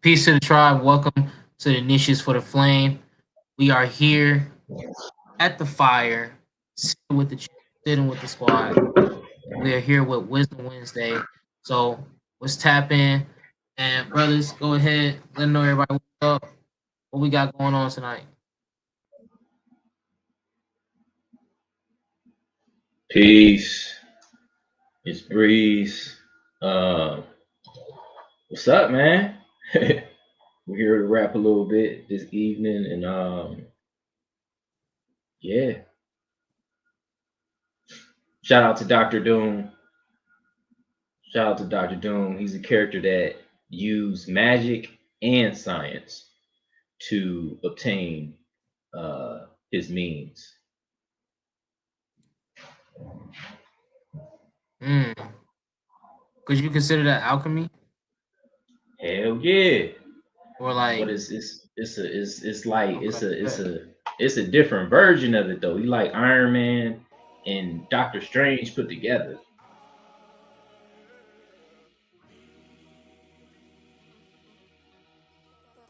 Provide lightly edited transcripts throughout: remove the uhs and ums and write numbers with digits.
Peace to the tribe. Welcome to the Niches for the Flame. We are here at the fire, sitting with the squad. We are here with Wisdom Wednesday. So let's tap in. And brothers, go ahead. Let them know everybody what's up. What we got going on tonight. Peace. It's Breeze. What's up, man? We're here to rap a little bit this evening, and yeah. Shout out to Dr. Doom. Shout out to Dr. Doom. He's a character that used magic and science to obtain his means. Could you consider that alchemy? Hell yeah. Or like, But it's a different version of it though. He like Iron Man and Doctor Strange put together.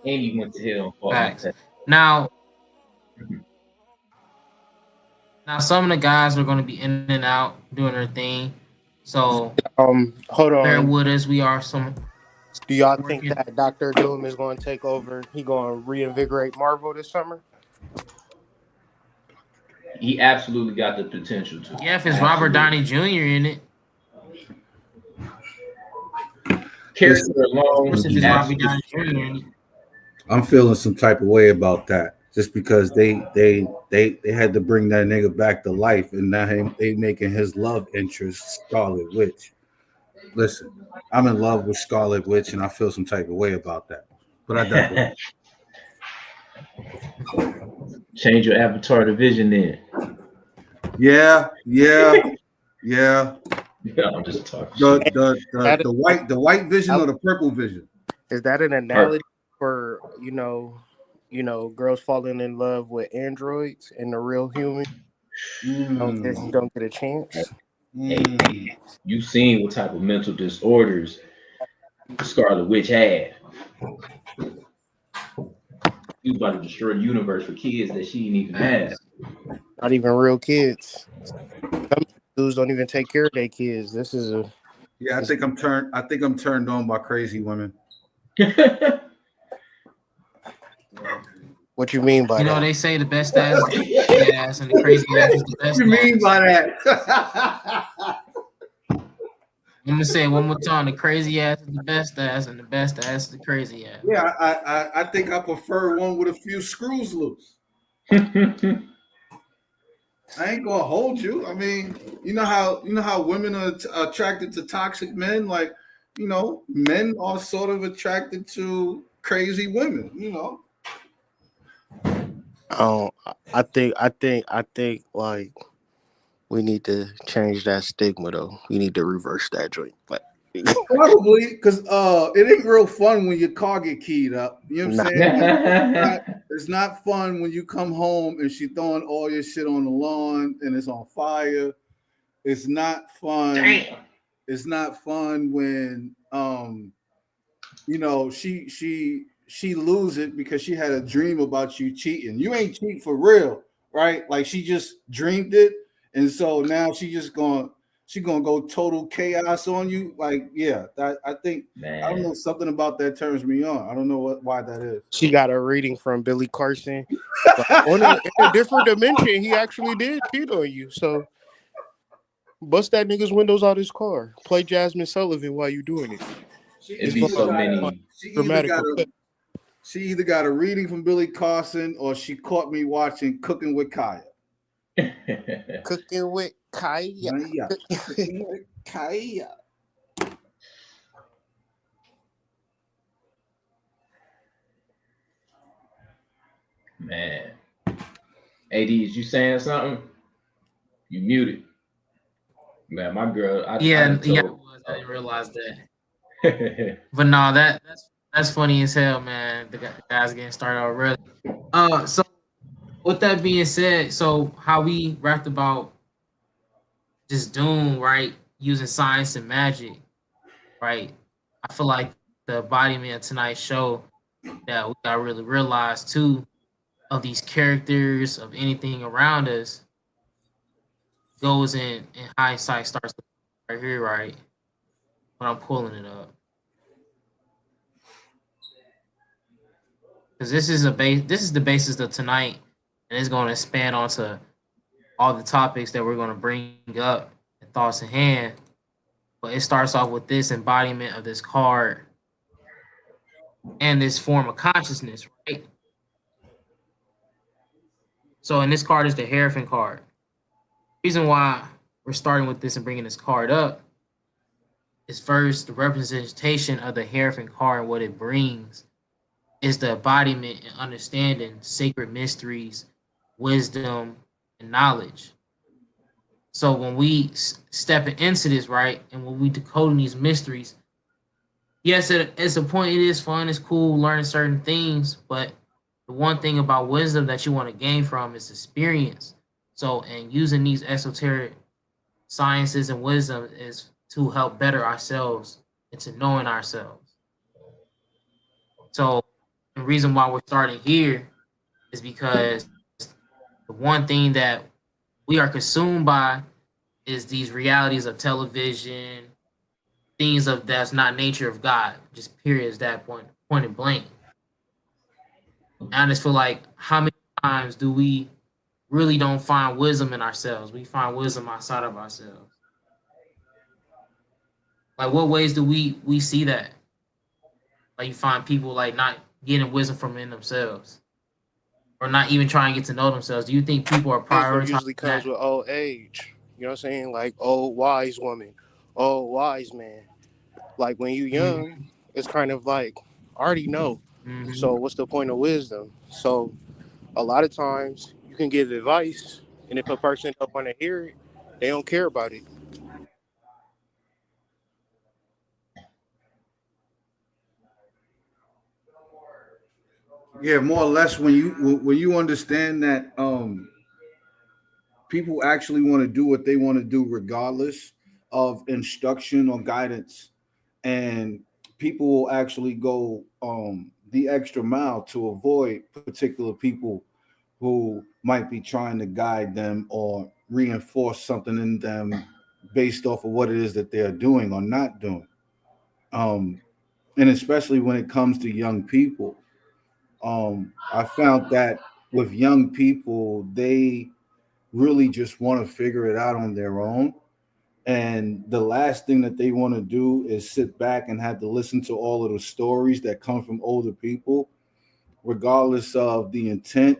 And he went to hell and fought facts. Now, some of the guys are going to be in and out doing their thing. So, hold on. Bear with us. We are some. Do y'all think that Dr. Doom is going to take over? He going to reinvigorate Marvel this summer? He absolutely got the potential to. Yeah, if it's Robert Downey Jr. in it. Character alone. I'm feeling some type of way about that, just because they had to bring that nigga back to life, and now they making his love interest Scarlet Witch. Listen, I'm in love with Scarlet Witch, and I feel some type of way about that. But I digress. Change your avatar to Vision then. Yeah. I'm just talking. The white Vision or the purple Vision? Is that an analogy for girls falling in love with androids and the real human don't get a chance? Hey, you've seen what type of mental disorders Scarlet Witch had. She was about to destroy the universe for kids that she didn't even have. Not even real kids. Some dudes don't even take care of their kids. This is a I think I'm turned on by crazy women. What you mean by that? They say the best ass is the ass and the crazy ass is the best. What you mean by that? I'm gonna say it one more time: the crazy ass is the best ass, and the best ass is the crazy ass. Yeah, I think I prefer one with a few screws loose. I ain't gonna hold you. I mean, you know how women are attracted to toxic men. Like, men are sort of attracted to crazy women. I think like we need to change that stigma though. We need to reverse that joint. Probably because it ain't real fun when your car get keyed up. You know what I'm saying? It's not fun when you come home and she throwing all your shit on the lawn and it's on fire. It's not fun. Damn. It's not fun when she lose it because she had a dream about you cheating. You ain't cheat for real, right? Like she just dreamed it, and so now she gonna go total chaos on you. Like, yeah, I think I don't know, something about that turns me on. I don't know why that is. She got a reading from Billy Carson. In a different dimension, he actually did cheat on you. So Bust that nigga's windows out his car. Play Jasmine Sullivan while you doing it. It'd be so many. She either got a reading from Billy Carson or she caught me watching Cooking with Kaya. Cooking with Kaya. Cooking with Kaya. Man. AD, is you saying something? You muted. Man, my girl. I didn't realize that. But no, that's funny as hell, man. The guys getting started already. So with that being said, so how we rapped about just Doom, right? Using science and magic, right? I feel like the embodiment of tonight's show that we gotta really realize too of these characters, of anything around us, goes in hindsight starts right here, right? When I'm pulling it up. Because this is the basis of tonight, and it's going to expand onto all the topics that we're going to bring up and thoughts in hand. But it starts off with this embodiment of this card and this form of consciousness, right? So, and this card is the Hierophant card. The reason why we're starting with this and bringing this card up is first the representation of the Hierophant card and what it brings is the embodiment and understanding sacred mysteries, wisdom, and knowledge. So when we step into this, right, and when we decoding these mysteries, yes, it's a point. It is fun. It's cool learning certain things, but the one thing about wisdom that you want to gain from is experience. So, and using these esoteric sciences and wisdom is to help better ourselves into knowing ourselves. So the reason why we're starting here is because the one thing that we are consumed by is these realities of television, things of that's not nature of God, just period is that point and blank. And I just feel like how many times do we really don't find wisdom in ourselves? We find wisdom outside of ourselves. Like what ways do we see that? Like you find people like not getting wisdom from in themselves, or not even trying to get to know themselves. Do you think people are prioritizing? Usually comes with old age. You know what I'm saying? Like old wise woman, old wise man. Like when you young, it's kind of like I already know. Mm-hmm. So what's the point of wisdom? So a lot of times you can give advice, and if a person don't want to hear it, they don't care about it. Yeah, more or less when you understand that people actually want to do what they want to do regardless of instruction or guidance, and people will actually go the extra mile to avoid particular people who might be trying to guide them or reinforce something in them based off of what it is that they're doing or not doing. And especially when it comes to young people. I found that with young people, they really just want to figure it out on their own. And the last thing that they want to do is sit back and have to listen to all of the stories that come from older people, regardless of the intent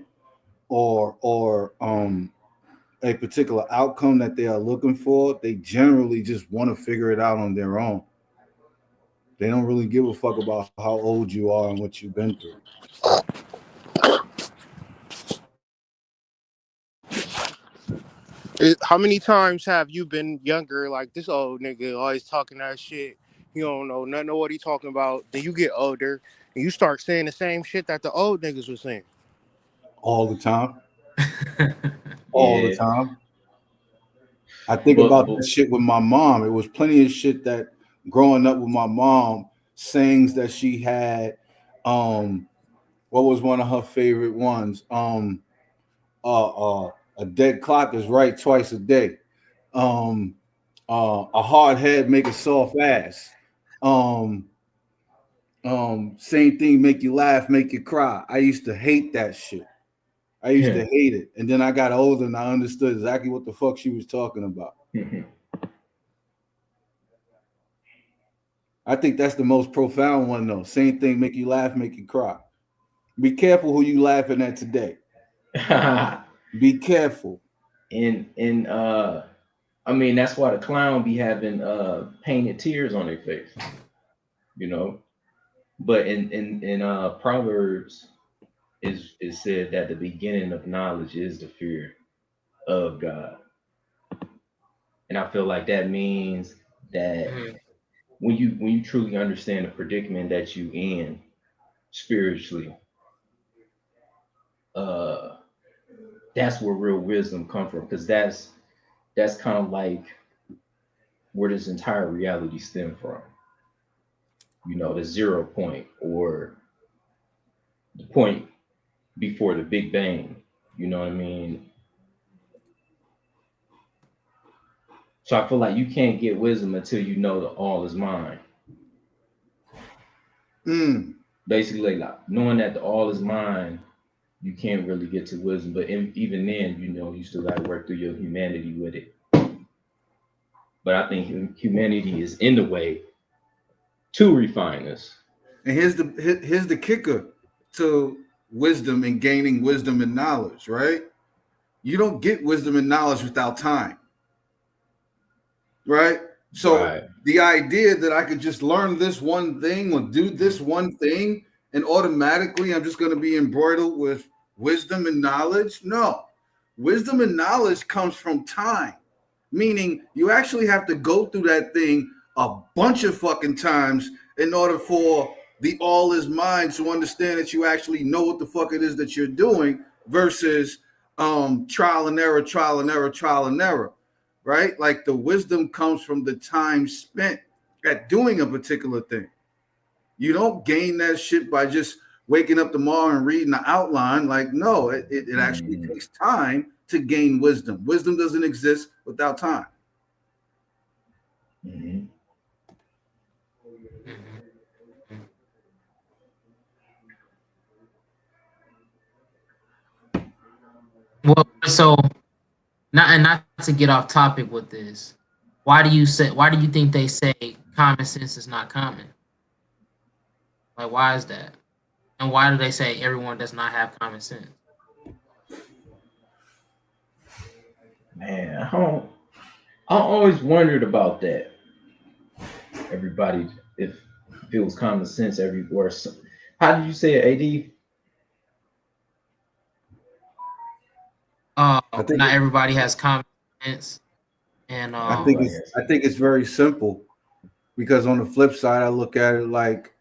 or a particular outcome that they are looking for. They generally just want to figure it out on their own. They don't really give a fuck about how old you are and what you've been through. How many times have you been younger, like this old nigga always talking that shit? You don't know nothing of what he talking about. Then you get older and you start saying the same shit that the old niggas was saying. All the time. All the time. I think about this shit with my mom. It was plenty of shit that growing up with my mom, sayings that she had. What was one of her favorite ones? A dead clock is right twice a day. A hard head make a soft ass. Same thing, make you laugh, make you cry. I used to hate that shit. I used to hate it. And then I got older and I understood exactly what the fuck she was talking about. I think that's the most profound one, though. Same thing, make you laugh, make you cry. Be careful who you laughing at today. Be careful. and I mean, that's why the clown be having painted tears on their face, you know. But in Proverbs is said that the beginning of knowledge is the fear of God. And I feel like that means that when you truly understand the predicament that you in spiritually, that's where real wisdom come from, because that's kind of like where this entire reality stem from. You know, the 0 point, or the point before the Big Bang. You know what I mean? So I feel like you can't get wisdom until you know that all is mine. Basically, like knowing that the all is mine, you can't really get to wisdom. But even then, you know, you still got to work through your humanity with it. But I think humanity is in the way to refine us. And here's the kicker to wisdom and gaining wisdom and knowledge, right? You don't get wisdom and knowledge without time, right? So the idea that I could just learn this one thing or do this one thing and automatically I'm just going to be embroidered with wisdom and knowledge, no. Wisdom and knowledge comes from time, meaning you actually have to go through that thing a bunch of fucking times in order for the all is mine to understand that you actually know what the fuck it is that you're doing versus trial and error, trial and error, trial and error, right? Like the wisdom comes from the time spent at doing a particular thing. You don't gain that shit by just waking up tomorrow and reading the outline. Like, no, it actually takes time to gain wisdom. Wisdom doesn't exist without time. Well, so not to get off topic with this, why do you think they say common sense is not common? Like, why is that? And why do they say everyone does not have common sense? Man, I always wondered about that. Everybody, if it was common sense everywhere. How did you say it, AD? Not everybody has common sense, and I think it's very simple, because on the flip side, I look at it like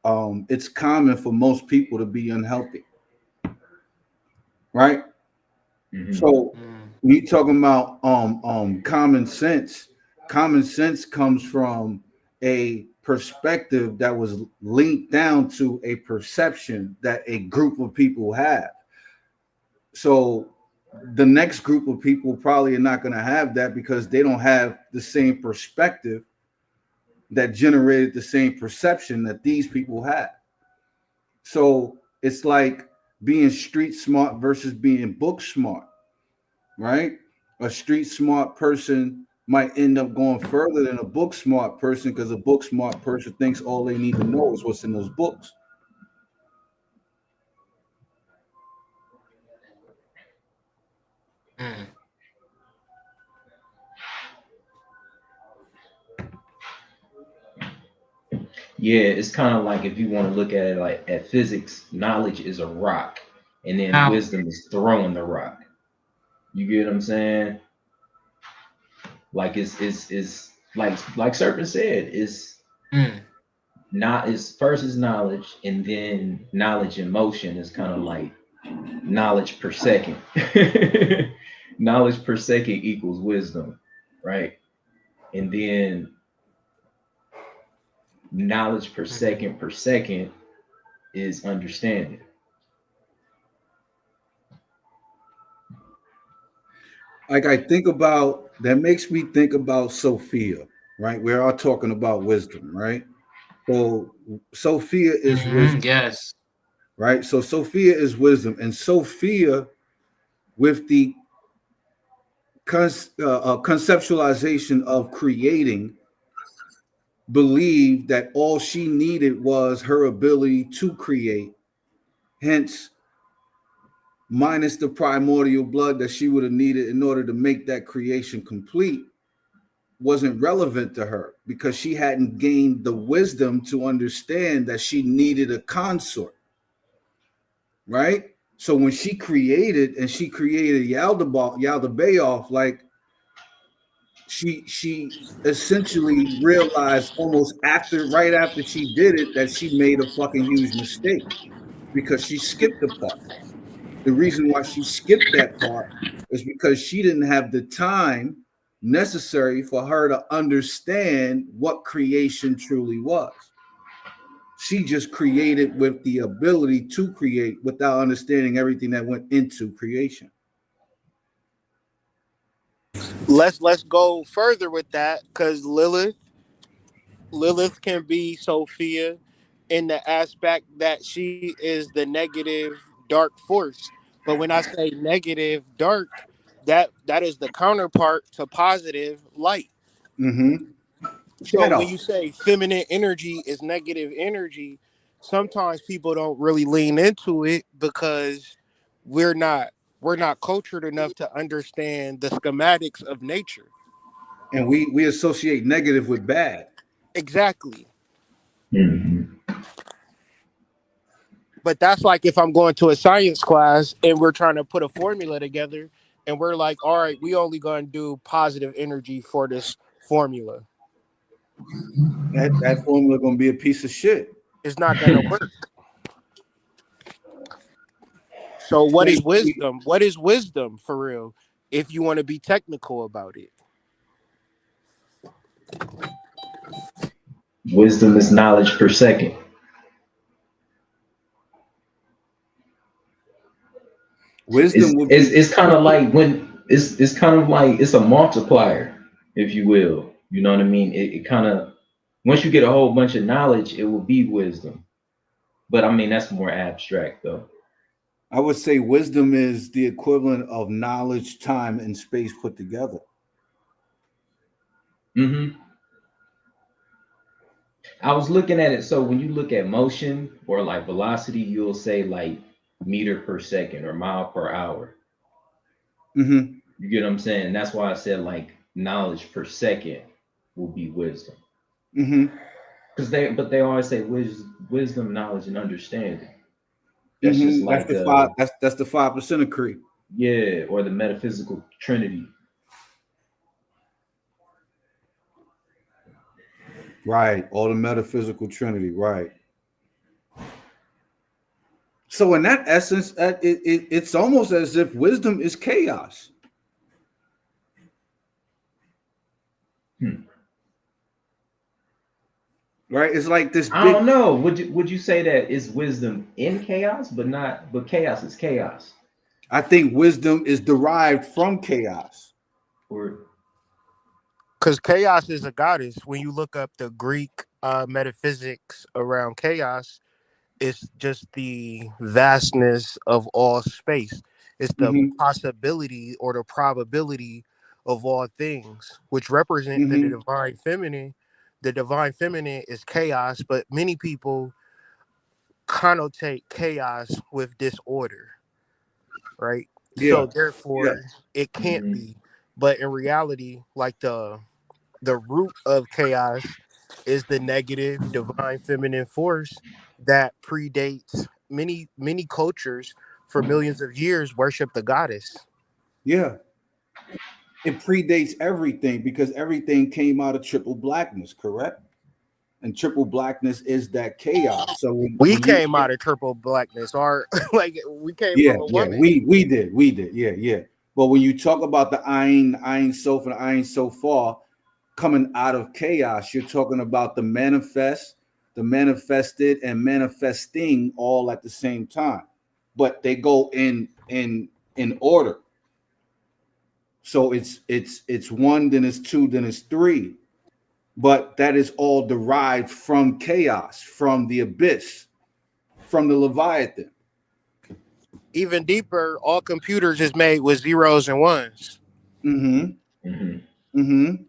it's common for most people to be unhealthy, right? So when you're talking about common sense comes from a perspective that was linked down to a perception that a group of people have. So the next group of people probably are not going to have that because they don't have the same perspective that generated the same perception that these people have. So it's like being street smart versus being book smart, right? A street smart person might end up going further than a book smart person because a book smart person thinks all they need to know is what's in those books. Yeah, it's kind of like, if you want to look at it like at physics, knowledge is a rock, and then wisdom is throwing the rock. You get what I'm saying? Like it's like Serpent said, it's not is first is knowledge, and then knowledge in motion is kind of like knowledge per second. Knowledge per second equals wisdom, right? And then knowledge per second is understanding. Like I think about that makes me think about Sophia, right? We're all talking about wisdom, right? So Sophia is wisdom. Yes. Right? So Sophia is wisdom, and Sophia, with the conceptualization of creating, believed that all she needed was her ability to create. Hence, minus the primordial blood that she would have needed in order to make that creation complete, wasn't relevant to her because she hadn't gained the wisdom to understand that she needed a consort. Right? So when she created Yaldabaoth, like she essentially realized almost right after she did it that she made a fucking huge mistake because she skipped the part. The reason why she skipped that part is because she didn't have the time necessary for her to understand what creation truly was. She just created with the ability to create without understanding everything that went into creation. Let's go further with that, because Lilith can be Sophia in the aspect that she is the negative dark force. But when I say negative dark, that is the counterpart to positive light. Mm-hmm. So Shadow. when you say feminine energy is negative energy, sometimes people don't really lean into it because we're not cultured enough to understand the schematics of nature. And we associate negative with bad. Exactly. Mhm. But that's like if I'm going to a science class and we're trying to put a formula together and we're like, all right, we only going to do positive energy for this formula. That formula gonna be a piece of shit. It's not going to work. So what is wisdom? What is wisdom for real? If you want to be technical about it. Wisdom is knowledge per second. Wisdom would be It's kind of like when it's kind of like it's a multiplier, if you will. You know what I mean? It kind of, once you get a whole bunch of knowledge, it will be wisdom. But I mean that's more abstract though. I would say wisdom is the equivalent of knowledge, time, and space put together. Mm-hmm. I was looking at it. So when you look at motion or like velocity, you'll say like meter per second or mile per hour. Mm-hmm. You get what I'm saying? That's why I said like knowledge per second will be wisdom. Mm-hmm. Because they always say wisdom, knowledge, and understanding. That's just Mm-hmm. like That's the 5% of Cree. yeah, or the metaphysical trinity. Right. Or the metaphysical trinity. Right. So in that essence, it's almost as if wisdom is chaos. Right? It's like this I don't know. Would you say that is wisdom in chaos, but chaos is chaos? I think wisdom is derived from chaos. Or Because chaos is a goddess. When you look up the Greek metaphysics around chaos, it's just the vastness of all space. It's the Mm-hmm. possibility or the probability of all things, which represent the Mm-hmm. divine feminine. The divine feminine is chaos, but many people connotate chaos with disorder, right? Yeah. So therefore, it can't mhm. be. But in reality, like the root of chaos is the negative divine feminine force that predates many cultures for millions of years worship the goddess. Yeah. It predates everything because everything came out of triple blackness, correct? And triple blackness is that chaos. So We when you came out of triple blackness, or like we came yeah, from a yeah, woman. we did, yeah. But when you talk about the Ein Sof and Ein Sofar coming out of chaos, you're talking about the manifest, the manifested, and manifesting all at the same time, but they go in order. So it's one, then it's two, then it's three, but that is all derived from chaos, from the abyss, from the Leviathan. Even deeper, all computers is made with zeros and ones. Mm-hmm. Mm-hmm. Mm-hmm.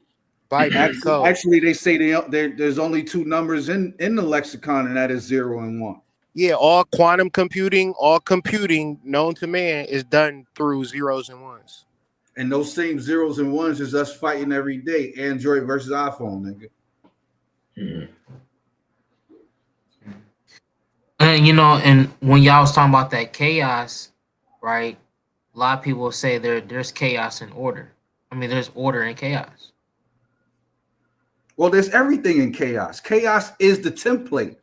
Binary code. Actually, they say there's only two numbers in the lexicon, and that is 0 and 1. Yeah, all quantum computing, all computing known to man is done through zeros and ones. And those same zeros and ones is us fighting every day. Android versus iPhone, nigga. Mhm. And and when y'all was talking about that chaos, right? A lot of people say there's chaos and order. I mean, there's order and chaos. Well, there's everything in chaos. Chaos is the template,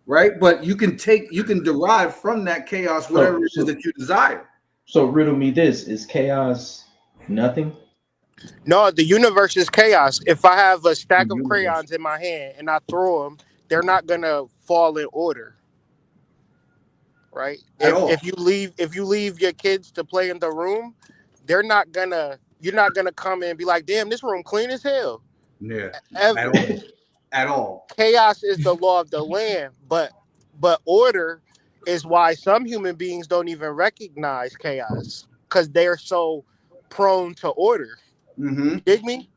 right? But you can derive from that chaos whatever it is that you desire. So riddle me this: is chaos nothing? No, the universe is chaos. If I have a stack of crayons in my hand and I throw them, they're not gonna fall in order, right? If you leave your kids to play in the room, you're not gonna come in and be like, damn, this room clean as hell. Yeah, Ever. At all. Chaos is the law of the land, but order is why some human beings don't even recognize chaos because they're so prone to order. Mm-hmm. Dig me?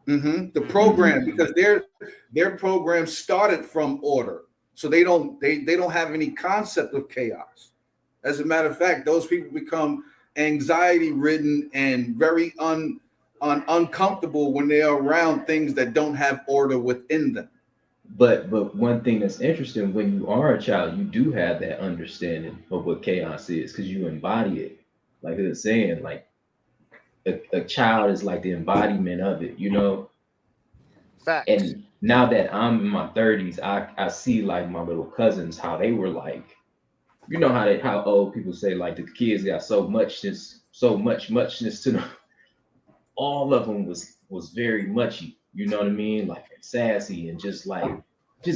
Mm-hmm. The program, because their program started from order, so they don't have any concept of chaos. As a matter of fact, those people become anxiety ridden and very uncomfortable when they are around things that don't have order within them. But one thing that's interesting, when you are a child, you do have that understanding of what chaos is because you embody it. Like it was saying, like a child is like the embodiment of it, Facts. And now that I'm in my 30s, I see like my little cousins, how they were like, how old people say like the kids got so muchness to them. All of them was very muchy, you know what I mean? Like sassy and just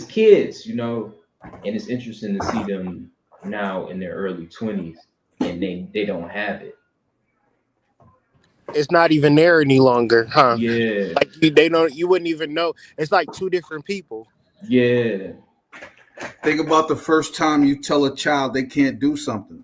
kids, And it's interesting to see them now in their early 20s and they don't have it. It's not even there any longer, huh? Yeah. Like you wouldn't even know. It's like two different people. Yeah. Think about the first time you tell a child they can't do something.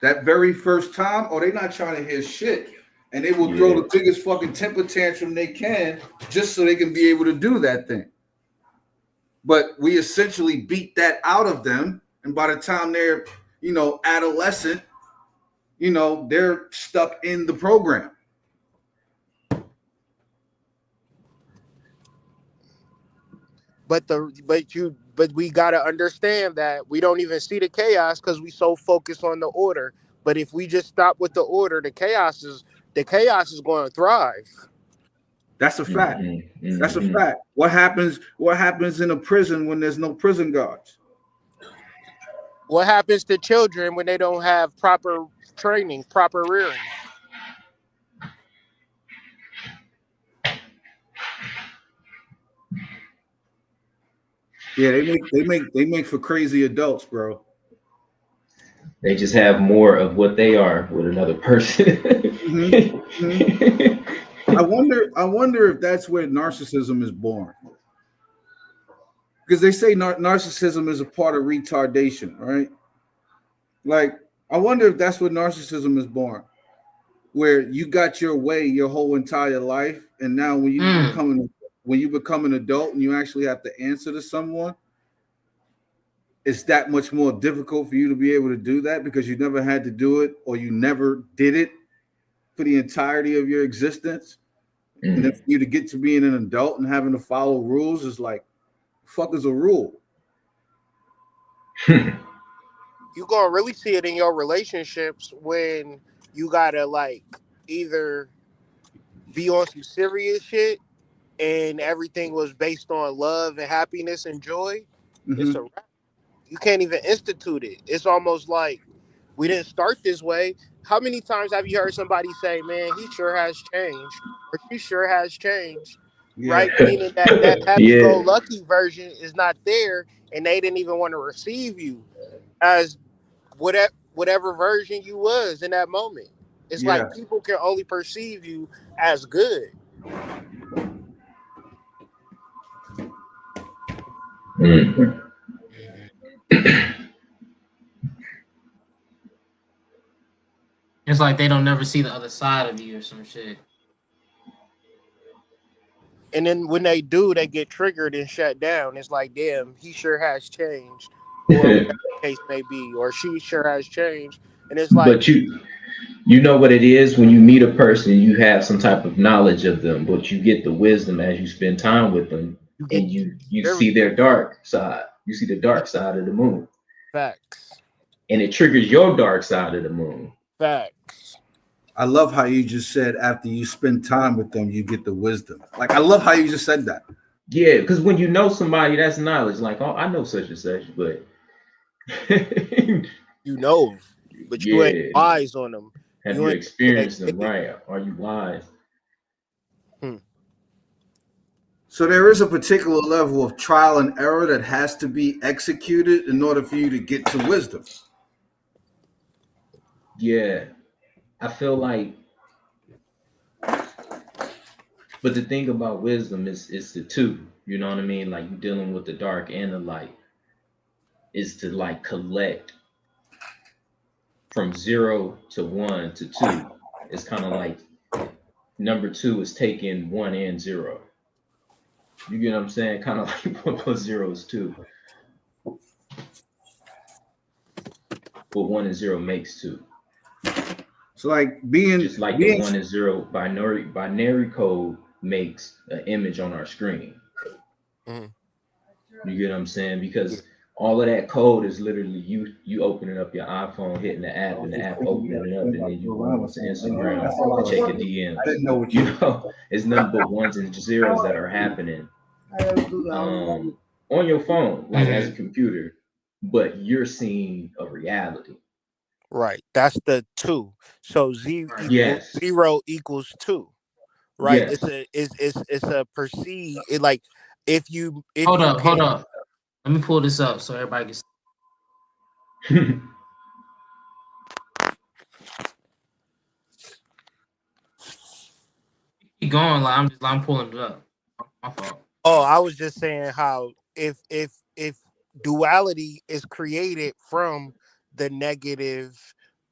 That very first time, they're not trying to hear shit. And they will throw the biggest fucking temper tantrum they can just so they can be able to do that thing. But we essentially beat that out of them. And by the time they're, adolescent, they're stuck in the program. But we gotta understand that we don't even see the chaos because we so focused on the order. But if we just stop with the order, the chaos is going to thrive. That's a fact. Mm-hmm. That's a fact. What happens in a prison when there's no prison guards? What happens to children when they don't have proper training, proper rearing? Yeah, they make for crazy adults, bro. They just have more of what they are with another person. Mm-hmm. Mm-hmm. I wonder if that's where narcissism is born. Because they say narcissism is a part of retardation, right? Like, I wonder if that's where narcissism is born, where you got your way your whole entire life, and now when you become an adult and you actually have to answer to someone, it's that much more difficult for you to be able to do that because you never had to do it or you never did it for the entirety of your existence. Mm-hmm. And then for you to get to being an adult and having to follow rules is like, fuck is a rule? You're gonna really see it in your relationships when you gotta like either be on some serious shit and everything was based on love and happiness and joy. Mm-hmm. It's a wrap. You can't even institute it. It's almost like we didn't start this way. How many times have you heard somebody say, man, he sure has changed, or she sure has changed? Yeah. Right? Meaning that happy-go-lucky version is not there, and they didn't even want to receive you as whatever version you was in that moment. It's like people can only perceive you as good. Mm-hmm. It's like they don't never see the other side of you or some shit. And then when they do, they get triggered and shut down. It's like, damn, he sure has changed, or whatever the case may be, or she sure has changed. And it's like, But you know what it is when you meet a person, you have some type of knowledge of them, but you get the wisdom as you spend time with them, you get and you every see their dark side. You see the dark side of the moon, facts, and it triggers your dark side of the moon. facts. I love how you just said after you spend time with them, you get the wisdom. Like, I love how you just said that. Yeah, because when you know somebody, that's knowledge. Like, oh, I know such and such, but You know, but you ain't yeah, wise on them. have You you ain't experienced them? Right? Are you wise? So there is a particular level of trial and error that has to be executed in order for you to get to wisdom. Yeah, I feel like, but the thing about wisdom is the two. You know what I mean? Like, you dealing with the dark and the light. Is to like collect from 0 to 1 to 2. It's kind of like number 2 is taking 1 and 0. You get what I'm saying? Kind of like 1 plus 0 is 2. But 1 and 0 makes 2. So like being Just like the 1 and 0 binary code makes an image on our screen. Mhm. You get what I'm saying? Because all of that code is literally you opening up your iPhone, hitting the app, and the app opening it up, and then you going to Instagram to check your DMs. I didn't know what You know, it's nothing but 1s and 0s that are happening on your phone, like as a computer, but you're seeing a reality. Right. That's the 2. So Yes. 0 equals 2. Right. Yes. It's a perceive it, like if you Hold up. Let me pull this up so everybody can see. Keep going, like I'm pulling it up. My fault. Oh, I was just saying how if duality is created from the negative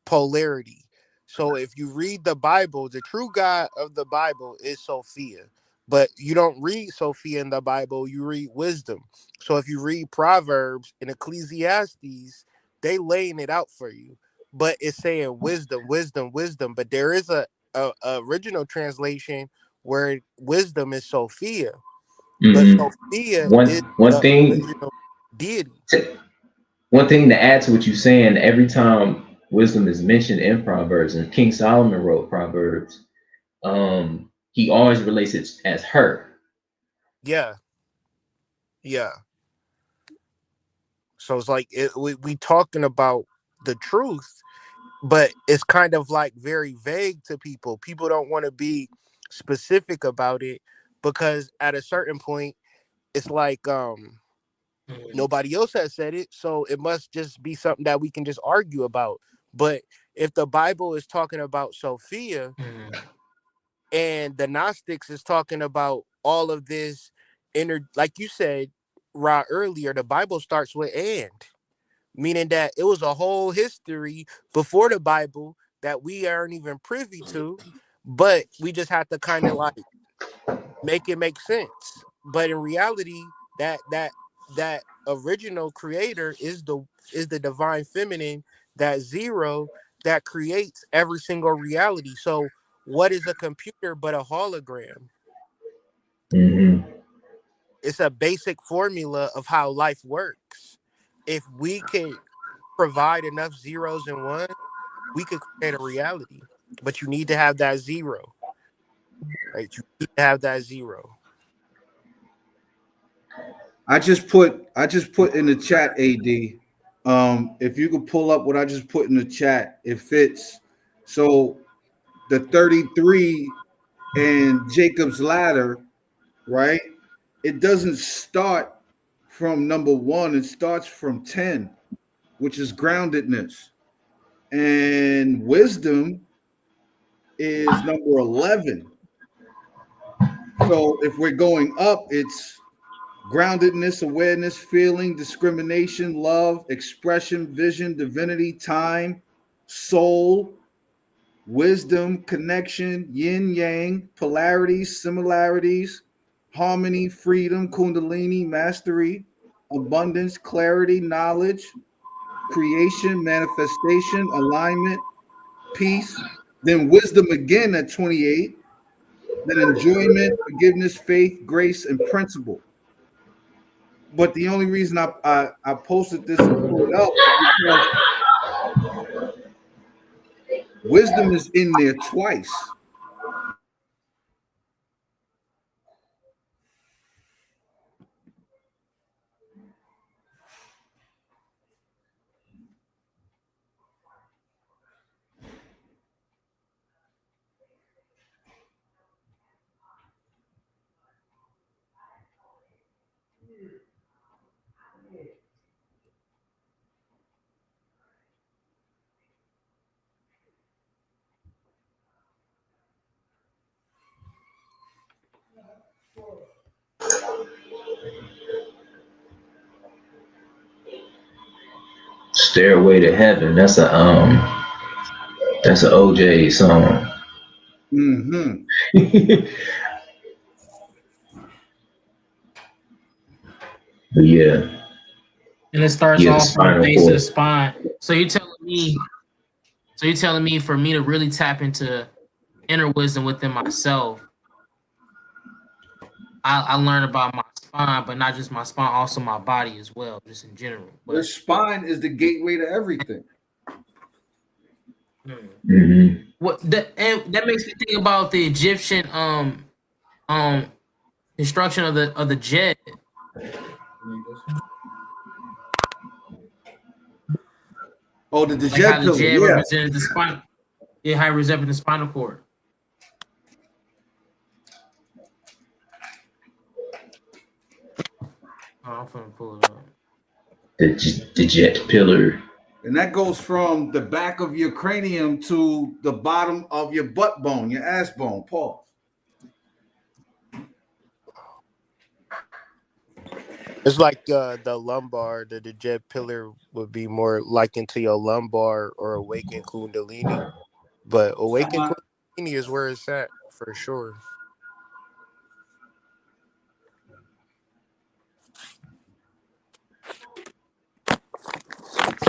polarity. So if you read the Bible, the true God of the Bible is Sophia. But you don't read Sophia in the Bible, you read wisdom. So if you read Proverbs and Ecclesiastes, they laying it out for you. But it's saying wisdom, wisdom, wisdom. But there is a original translation where wisdom is Sophia. But Sophia is One the thing original deity. One thing to add to what you're saying, every time wisdom is mentioned in Proverbs, and King Solomon wrote Proverbs, he always relates it as her. Yeah. Yeah. So it's like we talking about the truth, but it's kind of like very vague to people. People don't want to be specific about it because at a certain point, it's like nobody else has said it, so it must just be something that we can just argue about. But if the Bible is talking about Sophia and the Gnostics is talking about all of this like you said, Ra, earlier, the Bible starts with and, meaning that it was a whole history before the Bible that we aren't even privy to, but we just have to kind of like make it make sense. But in reality, that original creator is the divine feminine, that 0 that creates every single reality. So what is a computer but a hologram? It's a basic formula of how life works. If we can provide enough 0s and 1s, we could create a reality. But you need to have that 0, right? You need to have that 0. I just put in the chat, AD. If you could pull up what I just put in the chat, it fits. So the 33 and Jacob's ladder, right? It doesn't start from number 1, it starts from 10, which is groundedness. And wisdom is number 11. So if we're going up, it's groundedness, awareness, feeling, discrimination, love, expression, vision, divinity, time, soul, wisdom, connection, yin yang, polarities, similarities, harmony, freedom, kundalini, mastery, abundance, clarity, knowledge, creation, manifestation, alignment, peace, then wisdom again at 28, then enjoyment, forgiveness, faith, grace, and principle. But the only reason I posted this and pulled it up is because wisdom is in there twice. Stairway to Heaven. That's an OJ song. Mm-hmm. But yeah. And it starts Yeah, the off from the spinal base of cord. the spine. So you're telling me for me to really tap into inner wisdom within myself, I learn about my spine, but not just my spine, also my body as well, just in general. Your But spine is the gateway to everything. Mm-hmm. and that makes me think about the Egyptian construction of the jet. Oh, the Like jet how the pillar, jet yeah. represented the spine. Yeah, how it represented the spinal cord. Oh, I'm finna pull it up. The jet pillar. And that goes from the back of your cranium to the bottom of your butt bone, your ass bone. Pause. It's like the lumbar, the jet pillar would be more likened to your lumbar or awakened kundalini. But awakened kundalini is where it's at for sure.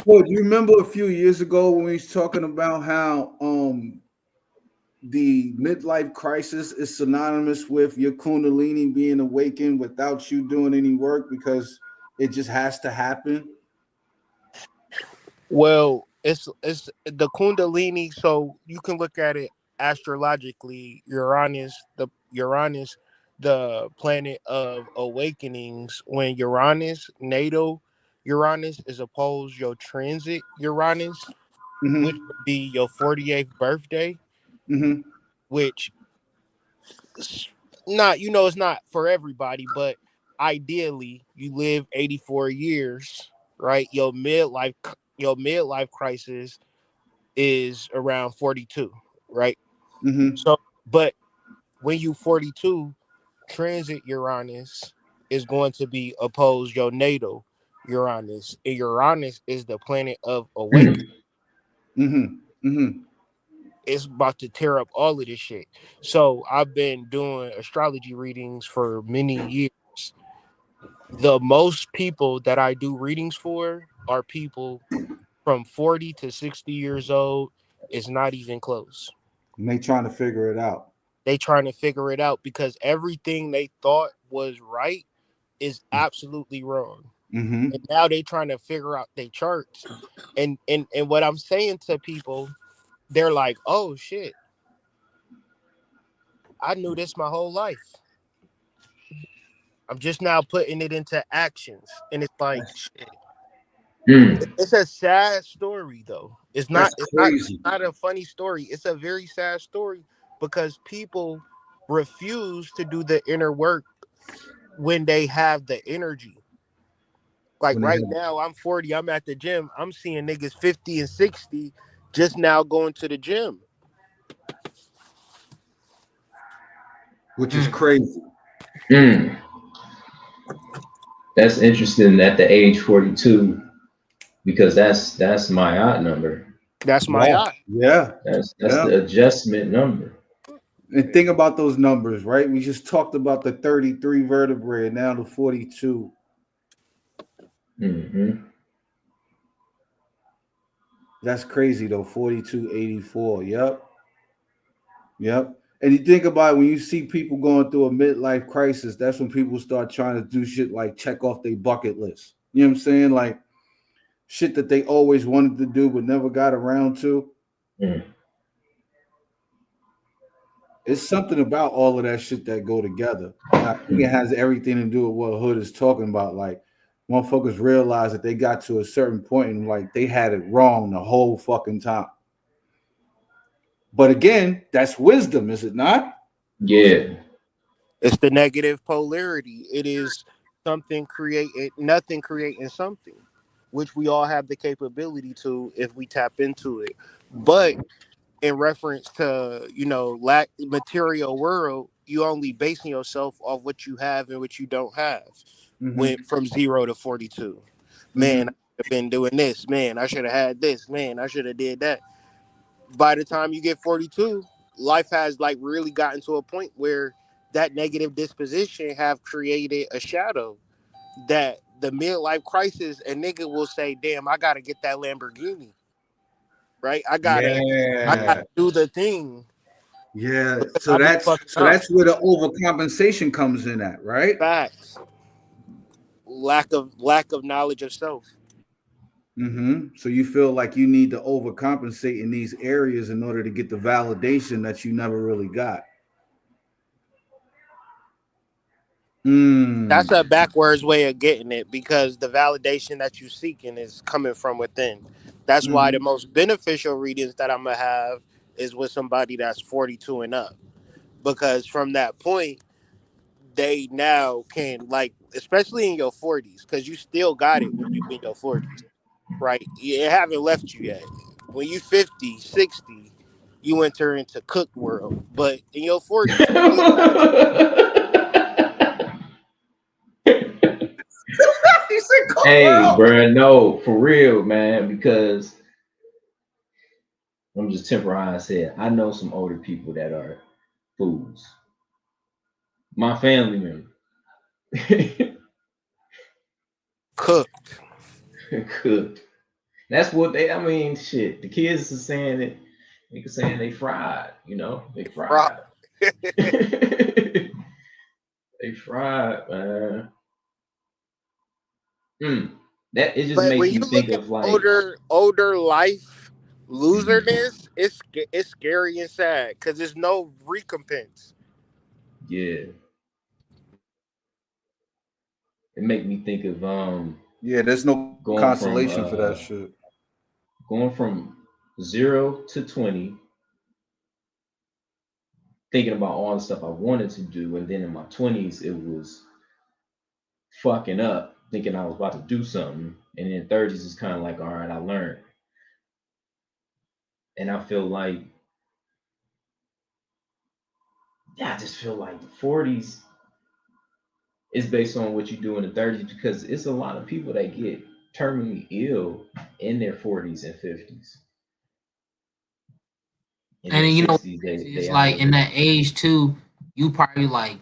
Well, do you remember a few years ago when we was talking about how the midlife crisis is synonymous with your kundalini being awakened without you doing any work because it just has to happen? Well, it's the kundalini, so you can look at it astrologically. Uranus, the planet of awakenings. When Uranus, natal Uranus, is opposed your transit Uranus, Mm-hmm. which would be your 48th birthday, Mm-hmm. which not it's not for everybody, but ideally you live 84 years, right? Your midlife crisis is around 42, right? Mm-hmm. So but when you 42, transit Uranus is going to be opposed your natal Uranus, and Uranus is the planet of awakening. Mm-hmm. Mm-hmm. It's about to tear up all of this shit. So I've been doing astrology readings for many years. The most people that I do readings for are people from 40 to 60 years old. It's not even close. And they trying to figure it out. They trying to figure it out because everything they thought was right is absolutely wrong. Mm-hmm. And now they trying to figure out their charts. And what I'm saying to people, they're like, oh shit, I knew this my whole life. I'm just now putting it into actions. And it's like shit. It's a sad story though. It's not a funny story. It's a very sad story because people refuse to do the inner work when they have the energy. Like right now, I'm 40, I'm at the gym. I'm seeing niggas 50 and 60 just now going to the gym. Which is crazy. That's interesting at the age 42 because that's my odd number. That's my eye. Yeah. That's Yeah. the adjustment number. And think about those numbers, right? We just talked about the 33 vertebrae, and now the 42. Mm-hmm. That's crazy though. 4284. Yep. Yep. And you think about it, when you see people going through a midlife crisis, that's when people start trying to do shit like check off their bucket list. You know what I'm saying? Like shit that they always wanted to do but never got around to. Mm. It's something about all of that shit that go together. And I think it has everything to do with what Hood is talking about. Like, motherfuckers realize that they got to a certain point and like they had it wrong the whole fucking time. But again, that's wisdom, is it not? Yeah. It's the negative polarity. It is something created, nothing creating something, which we all have the capability to if we tap into it. But in reference to, lack material world, you only basing yourself off what you have and what you don't have. Went from 0 to 42. Man, I should have been doing this. Man, I should have had this. Man, I should have did that. By the time you get 42, life has like really gotten to a point where that negative disposition have created a shadow that the midlife crisis, a nigga will say, damn, I gotta get that Lamborghini. Right? I gotta do the thing. Yeah. So that's where the overcompensation comes in at, right? Facts. Lack of knowledge of self. So you feel like you need to overcompensate in these areas in order to get the validation that you never really got. That's a backwards way of getting it, because the validation that you're seeking is coming from within. That's why the most beneficial readings that I'm gonna have is with somebody that's 42 and up, because from that point they now can, like, especially in your 40s, because you still got it when you in your 40s, right? It haven't left you yet. When you 50, 60, you enter into cooked world, but in your 40s, you still got it. Hey, bro, no, for real, man, because I'm just temporized here. I know some older people that are fools. My family member. Cooked. Cooked. That's what I mean, shit. The kids are saying it. Niggas saying they fried, they fried. They fried, man. That it just But makes when me you think look at of like older life loserness, it's scary and sad because there's no recompense. Yeah. It make me think of there's no consolation for that shit. Going from 0 to 20, thinking about all the stuff I wanted to do, and then in my 20s it was fucking up, thinking I was about to do something, and in 30s it's kind of like, all right, I learned. And I feel like, I just feel like the 40s is based on what you do in the 30s, because it's a lot of people that get terminally ill in their 40s and 50s. And then, it's like in that age too, you probably might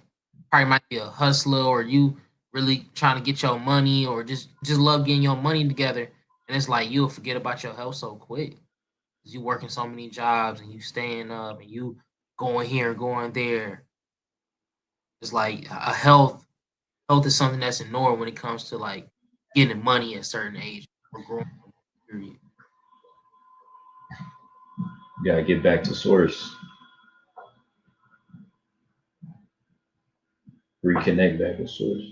be a hustler, or you really trying to get your money, or just love getting your money together. And it's like you'll forget about your health so quick, because you working so many jobs and you staying up and you going here and going there. It's like a health is something that's ignored when it comes to like getting money at a certain age or growing. Period. You gotta get back to source. Reconnect back to source.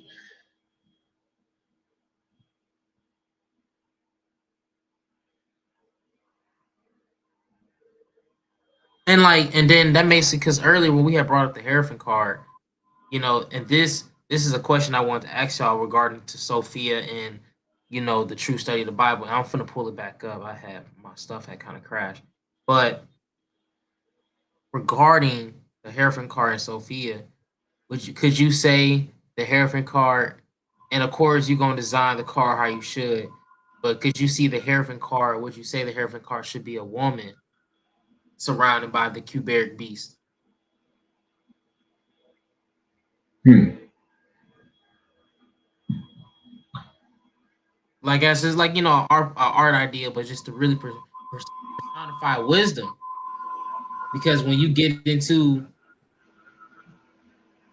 And then that makes it, because earlier when we had brought up the Hierophant card, and this is a question I wanted to ask y'all regarding to Sophia and the true study of the Bible. And I'm finna pull it back up. My stuff had kind of crashed, but regarding the Hierophant card and Sophia, could you say the Hierophant card, and of course you're gonna design the card how you should, But could you see the Hierophant card? Would you say the Hierophant card should be a woman surrounded by the Cuberic beast? Like as just like our art idea, but just to really personify wisdom. Because when you get into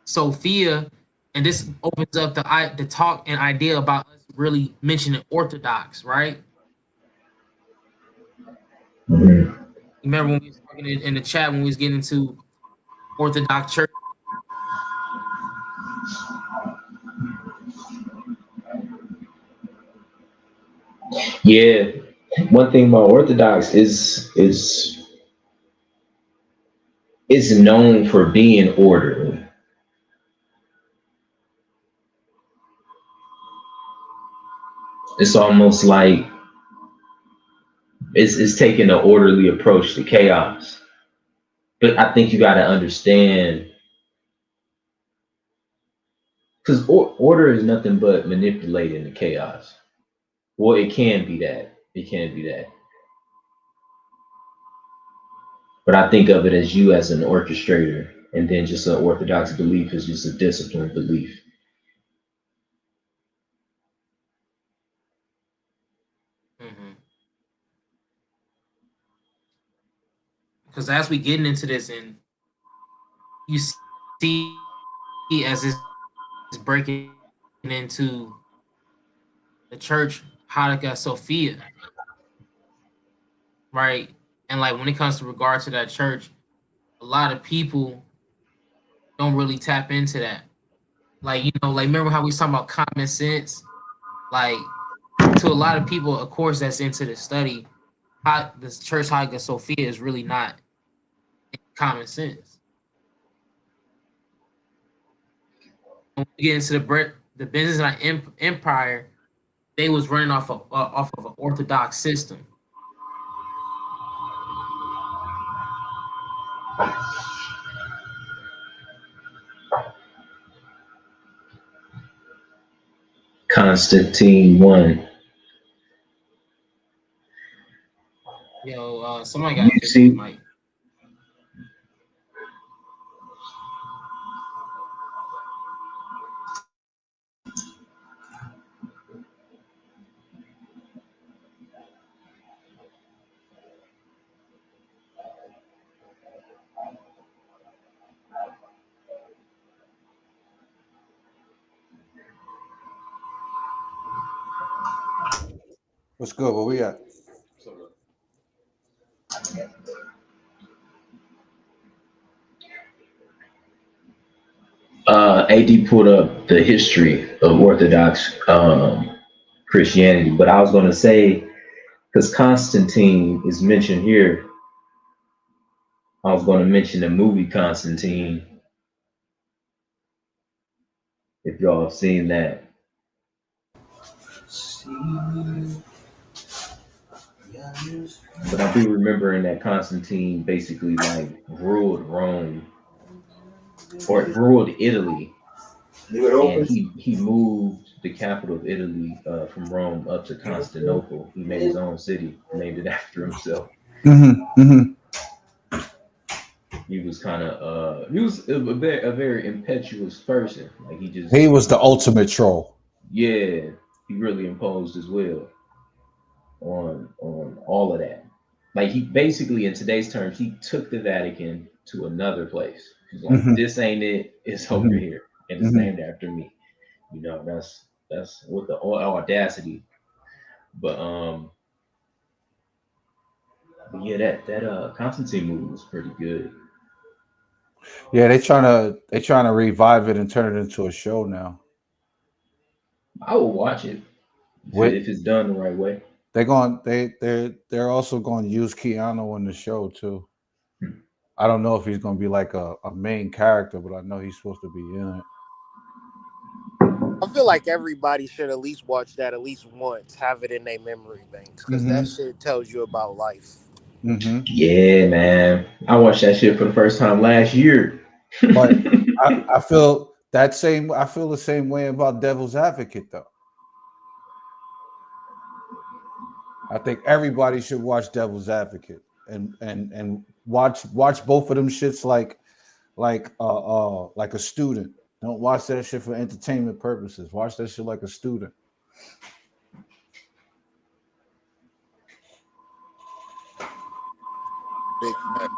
Sophia, and this opens up the talk and idea about us really mentioning Orthodox, right? Mm-hmm. You remember when we was talking in the chat when we was getting into Orthodox Church? Yeah, one thing about Orthodox is known for being orderly. It's almost like it's taking an orderly approach to chaos. But I think you got to understand, because order is nothing but manipulating the chaos. Well, it can be that. It can be that. But I think of it as you as an orchestrator, and then just an Orthodox belief is just a disciplined belief. Because as we getting into this, and you see as it's breaking into the church Hanukkah Sophia, right? And like when it comes to regard to that church, a lot of people don't really tap into that. Like like remember how we was talking about common sense? Like to a lot of people, of course, that's into the study, this church Hanukkah Sophia is really not common sense. When we get into the business and empire, they was running off of an Orthodox system. Constantine won. Yo, somebody got to fix see, his mic. What's good? Where we at? AD pulled up the history of Orthodox Christianity, but I was going to say, because Constantine is mentioned here, I was going to mention the movie Constantine, if y'all have seen that. But I do remember in that Constantine basically like ruled Rome, or ruled Italy, and he moved the capital of Italy from Rome up to Constantinople. He made his own city, named it after himself. He was kind of he was a very impetuous person. Like he was the ultimate troll. Yeah, he really imposed his will on all of that. Like he basically, in today's terms, he took the Vatican to another place. He's like, this ain't it. It's over here, and it's named after me. That's with the audacity. But yeah, that Constantine movie was pretty good. Yeah, they're trying to revive it and turn it into a show now. I will watch it if it's done the right way. They're also going to use Keanu in the show too. I don't know if he's going to be like a main character, but I know he's supposed to be in it. I feel like everybody should at least watch that at least once, have it in their memory banks, because that shit tells you about life. Yeah, man. I watched that shit for the first time last year. But I feel the same way about Devil's Advocate though. I think everybody should watch Devil's Advocate and watch both of them shits like a student. Don't watch that shit for entertainment purposes. Watch that shit like a student. Big facts.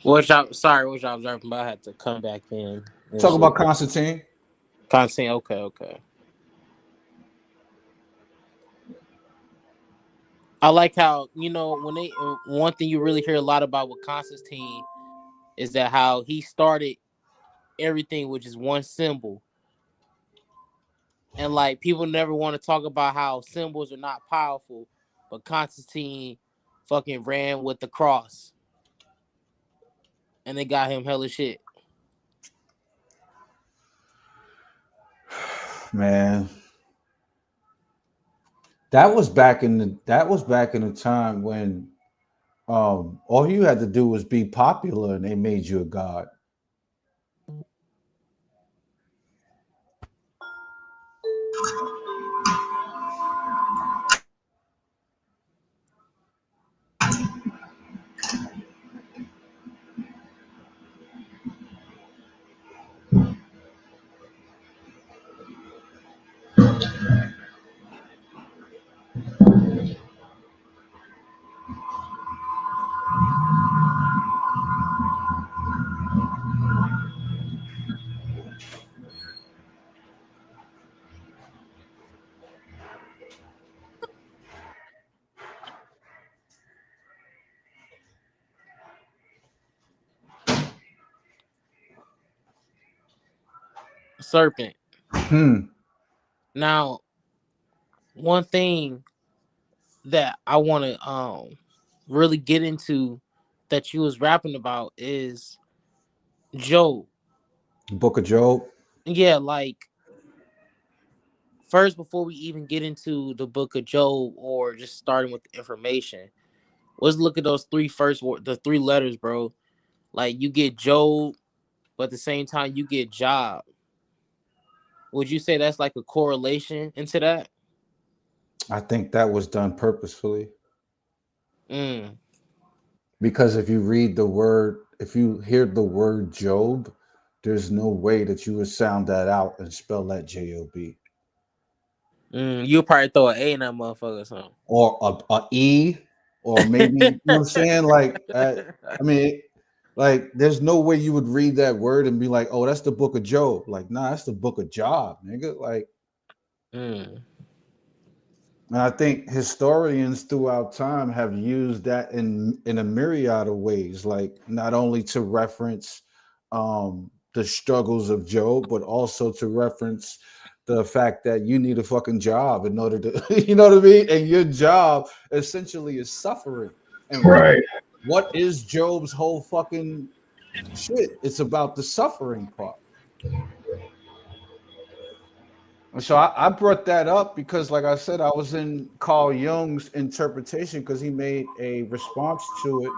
What y'all observing, but I had to come back in. Talk about Constantine. Constantine, okay. I like how, when one thing you really hear a lot about with Constantine is that how he started everything with just one symbol. And like people never want to talk about how symbols are not powerful, but Constantine fucking ran with the cross. And they got him hella shit. Man. That was back in the time when all you had to do was be popular and they made you a god. Serpent. Now, one thing that I want to really get into that you was rapping about is Job. Book of Job. Yeah, like first before we even get into the book of Job or just starting with the information, let's look at those the three letters, bro. Like you get Job, but at the same time you get Job. Would you say that's like a correlation into that? I think that was done purposefully. Because if you hear the word Job, there's no way that you would sound that out and spell that J-O-B. You'll probably throw an A in that motherfucker or something. Or a E, or maybe, you know what I'm saying? Like, like, there's no way you would read that word and be like, oh, that's the book of Job. Like, nah, that's the book of Job, nigga. Like, and I think historians throughout time have used that in a myriad of ways, like not only to reference the struggles of Job, but also to reference the fact that you need a fucking job in order to, you know what I mean? And your job essentially is suffering. And right. What is Job's whole fucking shit? It's about the suffering part. So I brought that up because, like I said, I was in Carl Jung's interpretation because he made a response to it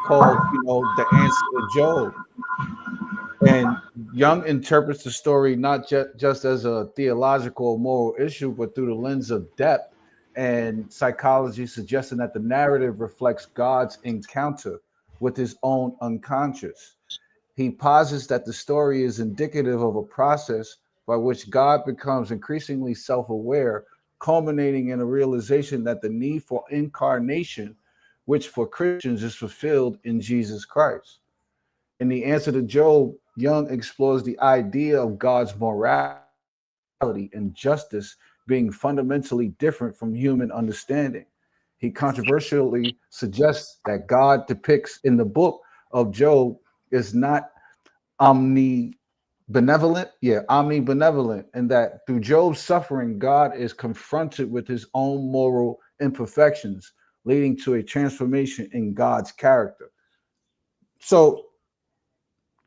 called, The Answer to Job. And Jung interprets the story not just as a theological or moral issue, but through the lens of depth and psychology, suggesting that the narrative reflects God's encounter with his own unconscious. He posits that the story is indicative of a process by which God becomes increasingly self-aware, culminating in a realization that the need for incarnation, which for Christians is fulfilled in Jesus Christ. In The Answer to Job, Jung explores the idea of God's morality and justice being fundamentally different from human understanding. He controversially suggests that God depicts in the book of Job is not omnibenevolent, and that through Job's suffering, God is confronted with his own moral imperfections, leading to a transformation in God's character. So,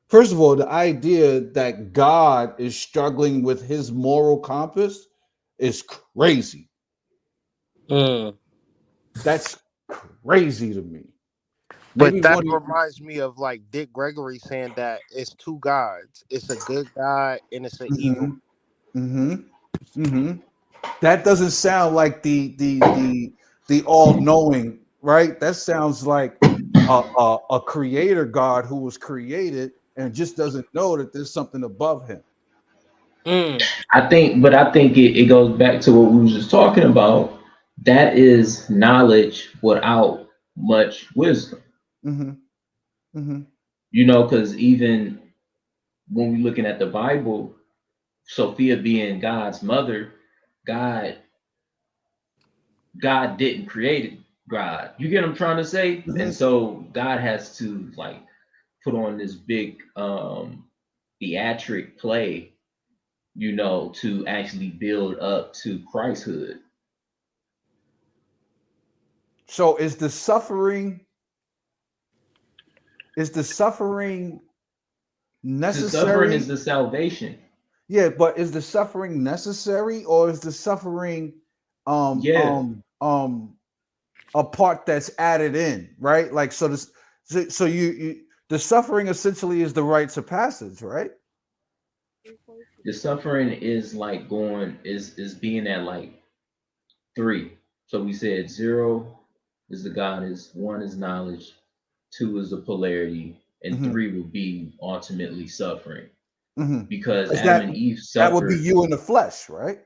first of all, the idea that God is struggling with his moral compass is crazy. That's crazy to me. But that reminds me of like Dick Gregory saying that it's two gods. It's a good God and it's an evil. That doesn't sound like the all-knowing, right? That sounds like a creator God who was created and just doesn't know that there's something above him. I think it goes back to what we were just talking about. That is knowledge without much wisdom. You know, because even when we're looking at the Bible, Sophia being God's mother, God didn't create God. You get what I'm trying to say? And so God has to like put on this big theatric play, you know, to actually build up to Christhood. So is the suffering necessary? The suffering is the salvation. Yeah, but is the suffering necessary, or is the suffering a part that's added in, right? Like so this so you the suffering essentially is the rites of passage, right? The suffering is like is being at like 3. So we said 0 is the goddess, 1 is knowledge, 2 is the polarity, and 3 will be ultimately suffering. Because Adam and Eve suffered. That would be you in the flesh, right?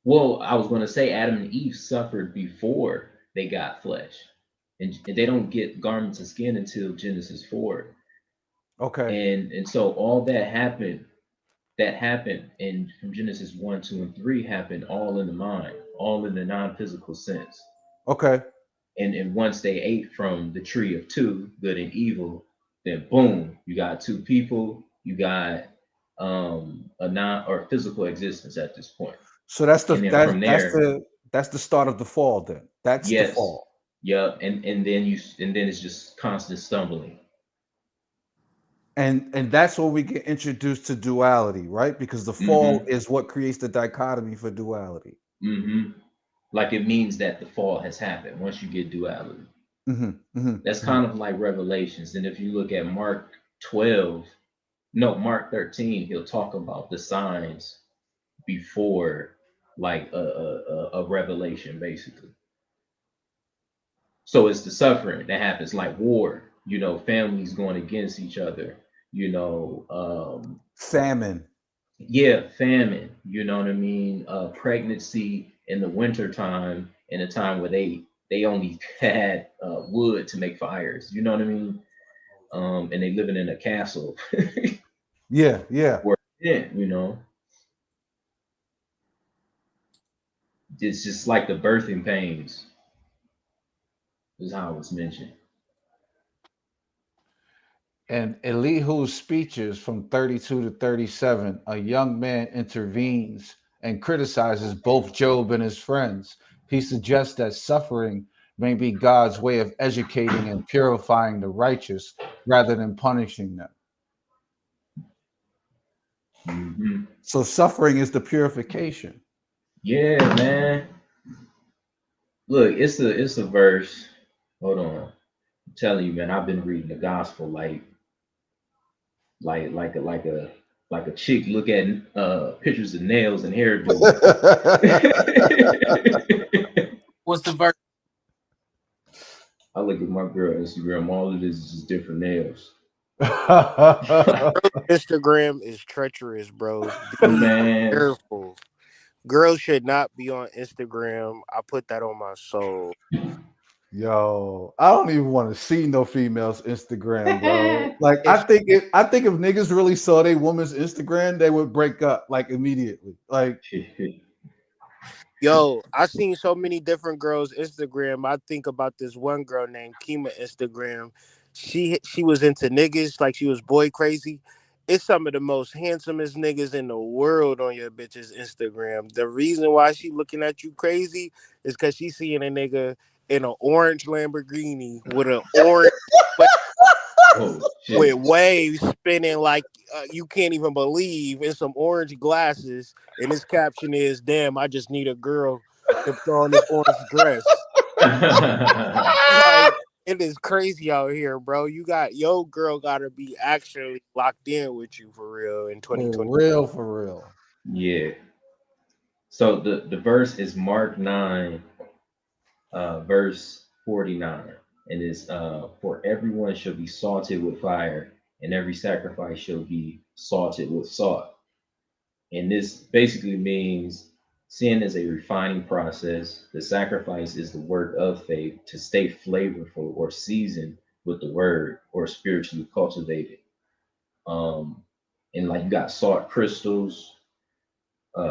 Well, I was going to say Adam and Eve suffered before they got flesh, and they don't get garments of skin until Genesis 4. Okay. And so all that happened, and from Genesis 1, 2, and 3 happened all in the mind, all in the non-physical sense. Okay. And once they ate from the tree of 2, good and evil, then boom, you got 2 people, you got a non or physical existence at this point. So that's the that's the start of the fall then. That's the fall. Yeah, and then it's just constant stumbling. And that's where we get introduced to duality, right? Because the fall is what creates the dichotomy for duality. Like it means that the fall has happened once you get duality. That's kind of like Revelations. And if you look at Mark 13, he'll talk about the signs before like a revelation, basically. So it's the suffering that happens, like war, you know, families going against each other, you know, famine. Yeah, famine, you know what I mean? Pregnancy in the winter time, in a time where they only had wood to make fires, you know what I mean? And they living in a castle. Yeah. You know. It's just like the birthing pains is how it's mentioned. And Elihu's speeches from 32 to 37, a young man intervenes and criticizes both Job and his friends. He suggests that suffering may be God's way of educating and purifying the righteous rather than punishing them. So suffering is the purification. Yeah, man. Look, it's a verse. Hold on. I'm telling you, man, I've been reading the gospel like a chick look at pictures of nails and hairdo. What's the verse? I look at my girl Instagram, all it is just different nails. Instagram is treacherous, bro. Man. Careful. Girls should not be on Instagram. I put that on my soul. Yo, I don't even want to see no females Instagram, bro. Like I think if niggas really saw their woman's Instagram, they would break up like immediately. Like yo, I seen so many different girls Instagram. I think about this one girl named Kima Instagram. She was into niggas, like she was boy crazy. It's some of the most handsomest niggas in the world on your bitch's Instagram. The reason why she looking at you crazy is because she seeing a nigga in an orange Lamborghini with an orange with waves spinning like you can't even believe, in some orange glasses, and his caption is, "Damn, I just need a girl to put on this orange dress." Like, it is crazy out here, bro. Your girl gotta be actually locked in with you for real in 2020. For real. Yeah. So the verse is Mark 9, verse 49. And it's for everyone shall be salted with fire, and every sacrifice shall be salted with salt. And this basically means sin is a refining process. The sacrifice is the work of faith to stay flavorful or seasoned with the word or spiritually cultivated. Um, and like you got salt crystals,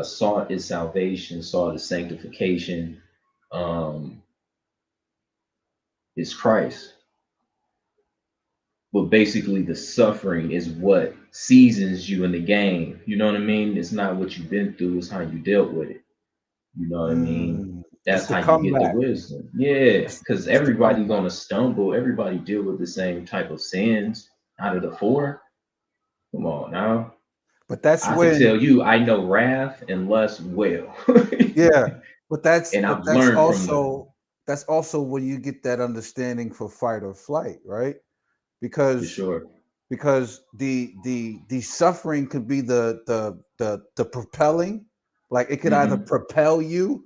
salt is salvation, salt is sanctification, um, is Christ. But basically, the suffering is what seasons you in the game. You know what I mean? It's not what you've been through, it's how you dealt with it. You know what I mean? It's That's the how you get the comeback. wisdom. Yeah, because It's the everybody comeback. gonna stumble. Everybody deal with the same type of sins out of the four. Come on now. But that's I can when, tell you, I know wrath and lust well, yeah. and But I've learned from them that's also when you get that understanding for fight or flight, right? for Because sure. the suffering could be the propelling, like it could either Hmm. propel you,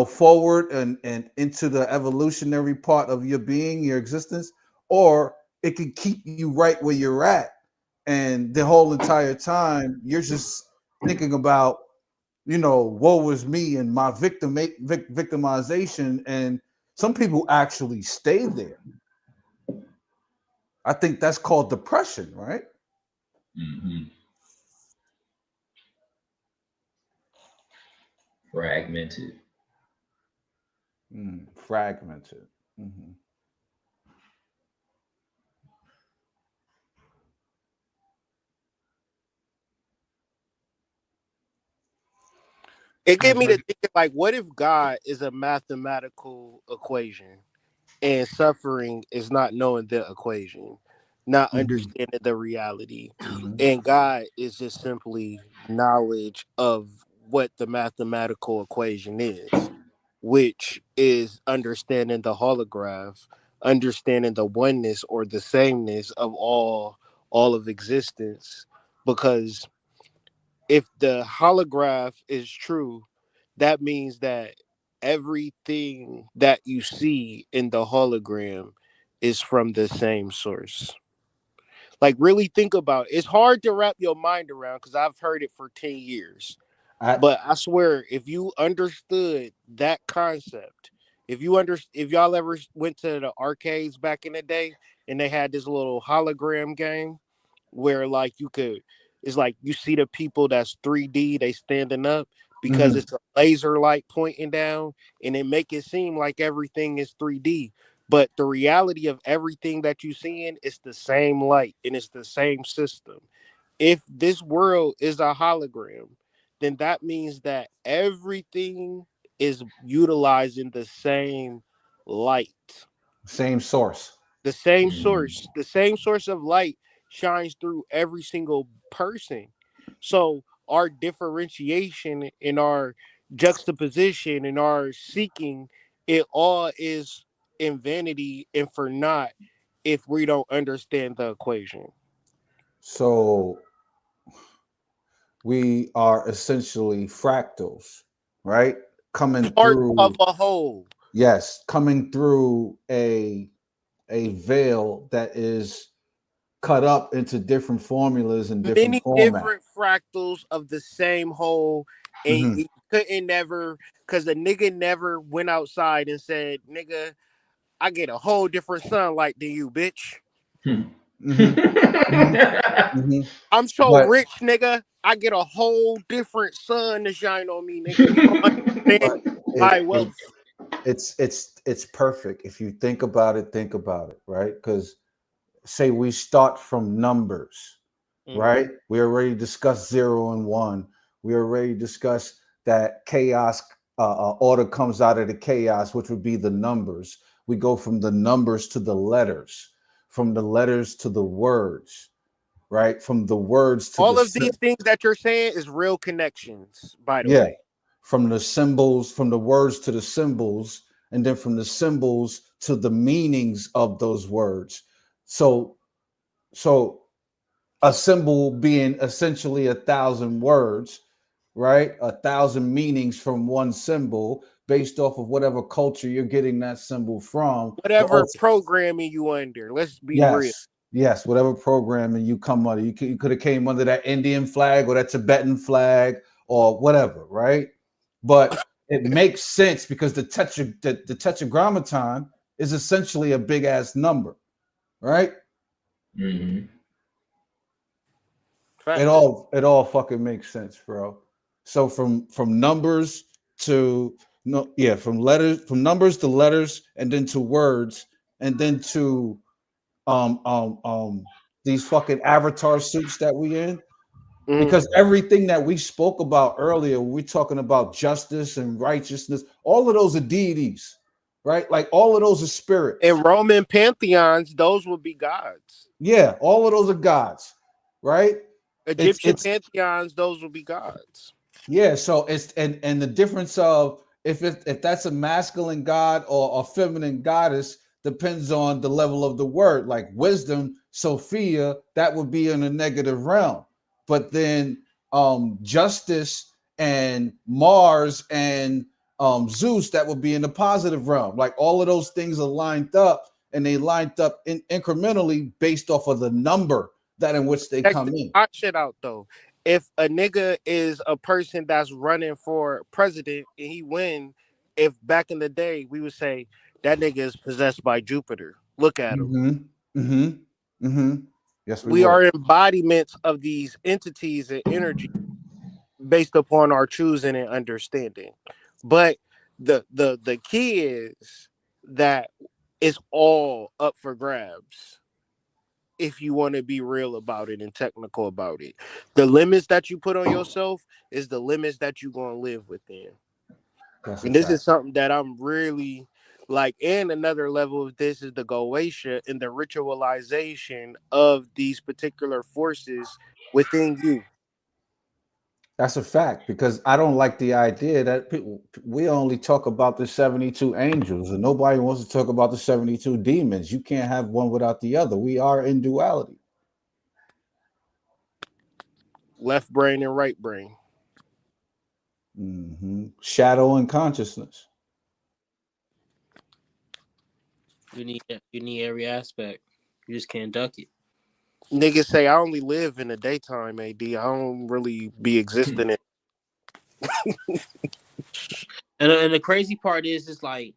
forward and into the evolutionary part of your being, your existence, or it can keep you right where you're at. And the whole entire time you're just thinking about, woe was me and my victimization. And some people actually stay there. I think that's called depression, right? Hmm. Fragmented. Fragmented. Mhm. It get me to Mhm. thinking like, what if God is a mathematical equation and suffering is not knowing the equation, not Mhm. understanding the reality, Mhm. and God is just simply knowledge of what the mathematical equation is, which is understanding the holograph, understanding the oneness or the sameness of all of existence. Because if the holograph is true, that means that everything that you see in the hologram is from the same source. Like, really think about it. It's hard to wrap your mind around because I've heard it for 10 years. I But I swear, if you understood that concept, if y'all ever went to the arcades back in the day and they had this little hologram game where like you could, it's like you see the people that's 3D, they standing up because Mhm. it's a laser light pointing down and it make it seem like everything is 3D. But the reality of everything that you seeing is the same light and it's the same system. If this world is a hologram, then that means that everything is utilizing the same light. Same source. Hmm. The same source of light shines through every single person. So our differentiation in our juxtaposition and our seeking, it all is in vanity and for naught if we don't understand the equation. So we are essentially fractals, right? Coming Part of through, a whole. yes, coming through a veil that is cut up into different formulas and different Many formats. different fractals of the same whole, and Hmm. you couldn't never, because the nigga never went outside and said, "Nigga, I get a whole different sunlight than you, bitch. Hmm. Hmm. Hmm. I'm so But rich, nigga. I get a whole different sun to shine on me, nigga. You don't understand but it, my it wealth." it's perfect if you think about it. Think about it, right? Because say we start from numbers, Mm-hmm. right? We already discussed 0 and 1. We already discussed that chaos, order comes out of the chaos, which would be the numbers. We go from the numbers to the letters, from the letters to the words, right? From the words to the All of these things that you're saying is real connections, by the yeah, way. from the symbols, from the words to the symbols, and then from the symbols to the meanings of those words. So, so a symbol being essentially 1,000 words, right? 1,000 meanings from one symbol based off of whatever culture you're getting that symbol from. Whatever programming you under. Let's be real. Yes, whatever programming you come under. You could have came under that Indian flag or that Tibetan flag or whatever, right? But it makes sense because the tetragrammaton is essentially a big ass number, right? Mm-hmm. It all fucking makes sense, bro. So from numbers to from numbers to letters, and then to words, and then to these fucking avatar suits that we in. Because everything that we spoke about earlier, we're talking about justice and righteousness, all of those are deities, right? Like all of those are spirits. In Roman pantheons, those would be gods. Yeah, all of those are gods, right? Egyptian pantheons, those would be gods. Yeah, so it's and the difference of if that's a masculine god or a feminine goddess depends on the level of the word. Like wisdom, Sophia, that would be in a negative realm. But then justice and Mars and Zeus, that would be in the positive realm. Like all of those things are lined up, and they lined up incrementally based off of the number that in which they come in. Hot shit out though. If a nigga is a person that's running for president and he win, if back in the day we would say that nigga is possessed by Jupiter. Look at him. Yes, we are embodiments of these entities and energy based upon our choosing and understanding. But the key is that it's all up for grabs. If you want to be real about it and technical about it, the limits that you put on yourself is the limits that you're going to live within. And this is something that I'm really like. And another level of this is the Goetia and the ritualization of these particular forces within you. That's a fact, because I don't like the idea that we only talk about the 72 angels and nobody wants to talk about the 72 demons. You can't have one without the other. We are in duality. Left brain and right brain. Shadow and consciousness. You need every aspect. You just can't duck it. Niggas say I only live in the daytime, AD. I don't really be existing in. And the crazy part is, it's like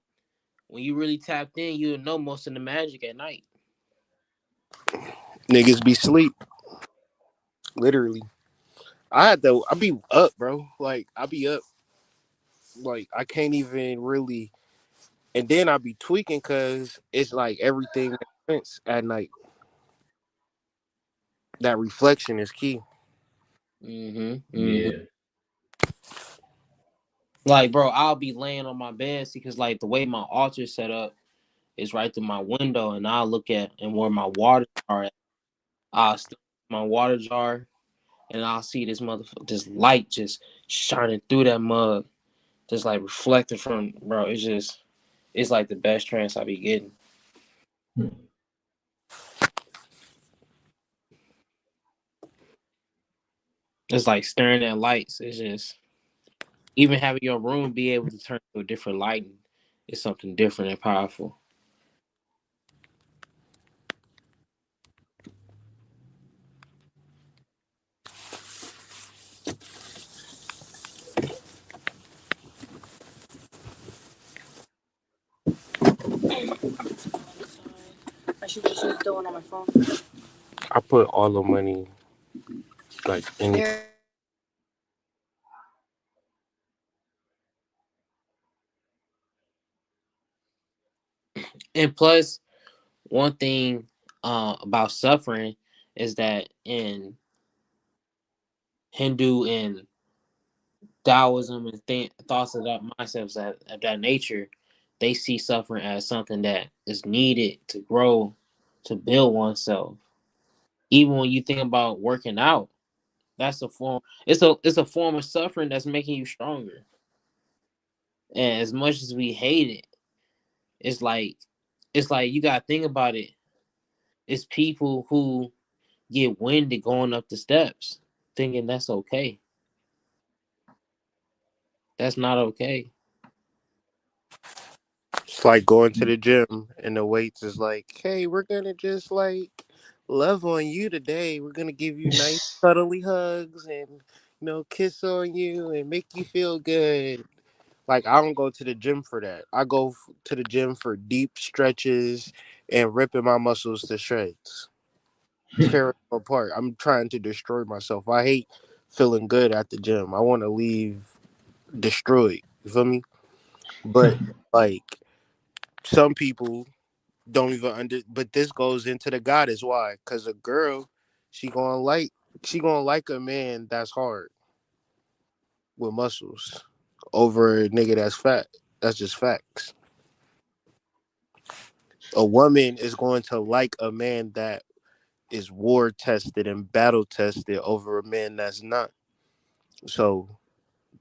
when you really tapped in, you know most of the magic at night. Niggas be sleep. Literally. I be up, bro. Like I be up. Like I can't even really. And then I be tweaking because it's like everything makes sense at night. That reflection is key. Yeah. Like, bro, I'll be laying on my bed because, like, the way my altar set up is right through my window, and I'll look at and where my water jar at. I'll stick my water jar, and I'll see this light just shining through that mug, just like reflecting from, bro. It's like the best trance I be getting. It's like staring at lights. It's just, even having your room be able to turn to a different lighting is something different and powerful. I should just use the one on my phone. I put all the money like in. And plus, one thing about suffering is that in Hindu and Taoism and thoughts of that mindsets of that nature, they see suffering as something that is needed to grow, to build oneself. Even when you think about working out, that's a form. It's a form of suffering that's making you stronger. And as much as we hate it, it's like you gotta think about it. It's people who get winded going up the steps, thinking that's okay. That's not okay. It's like going to the gym and the weights is like, hey, we're gonna just like love on you today. We're gonna give you nice cuddly hugs and kiss on you and make you feel good. Like I don't go to the gym for that. I go to the gym for deep stretches and ripping my muscles to shreds, tearing them apart. I'm trying to destroy myself. I hate feeling good at the gym. I want to leave destroyed. You feel me? But like some people don't even but this goes into the goddess. Why? Because a girl, she gonna like she gonna like a man that's hard with muscles over a nigga that's fat. That's just facts. A woman is going to like a man that is war tested and battle tested over a man that's not. So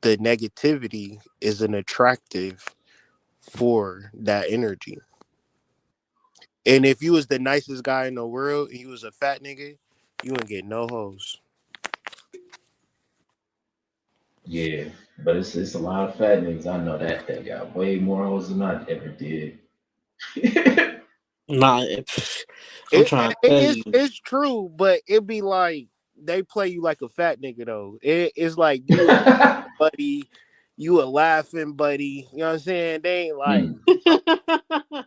the negativity is an attractive for that energy. And if you was the nicest guy in the world and you was a fat nigga, you wouldn't get no hoes. Yeah, but it's a lot of fat niggas I know that got way more hoes than I ever did. Nah, I'm trying to tell you. It's true, but it be like they play you like a fat nigga though. It's like you a buddy, you a laughing buddy. You know what I'm saying? They ain't like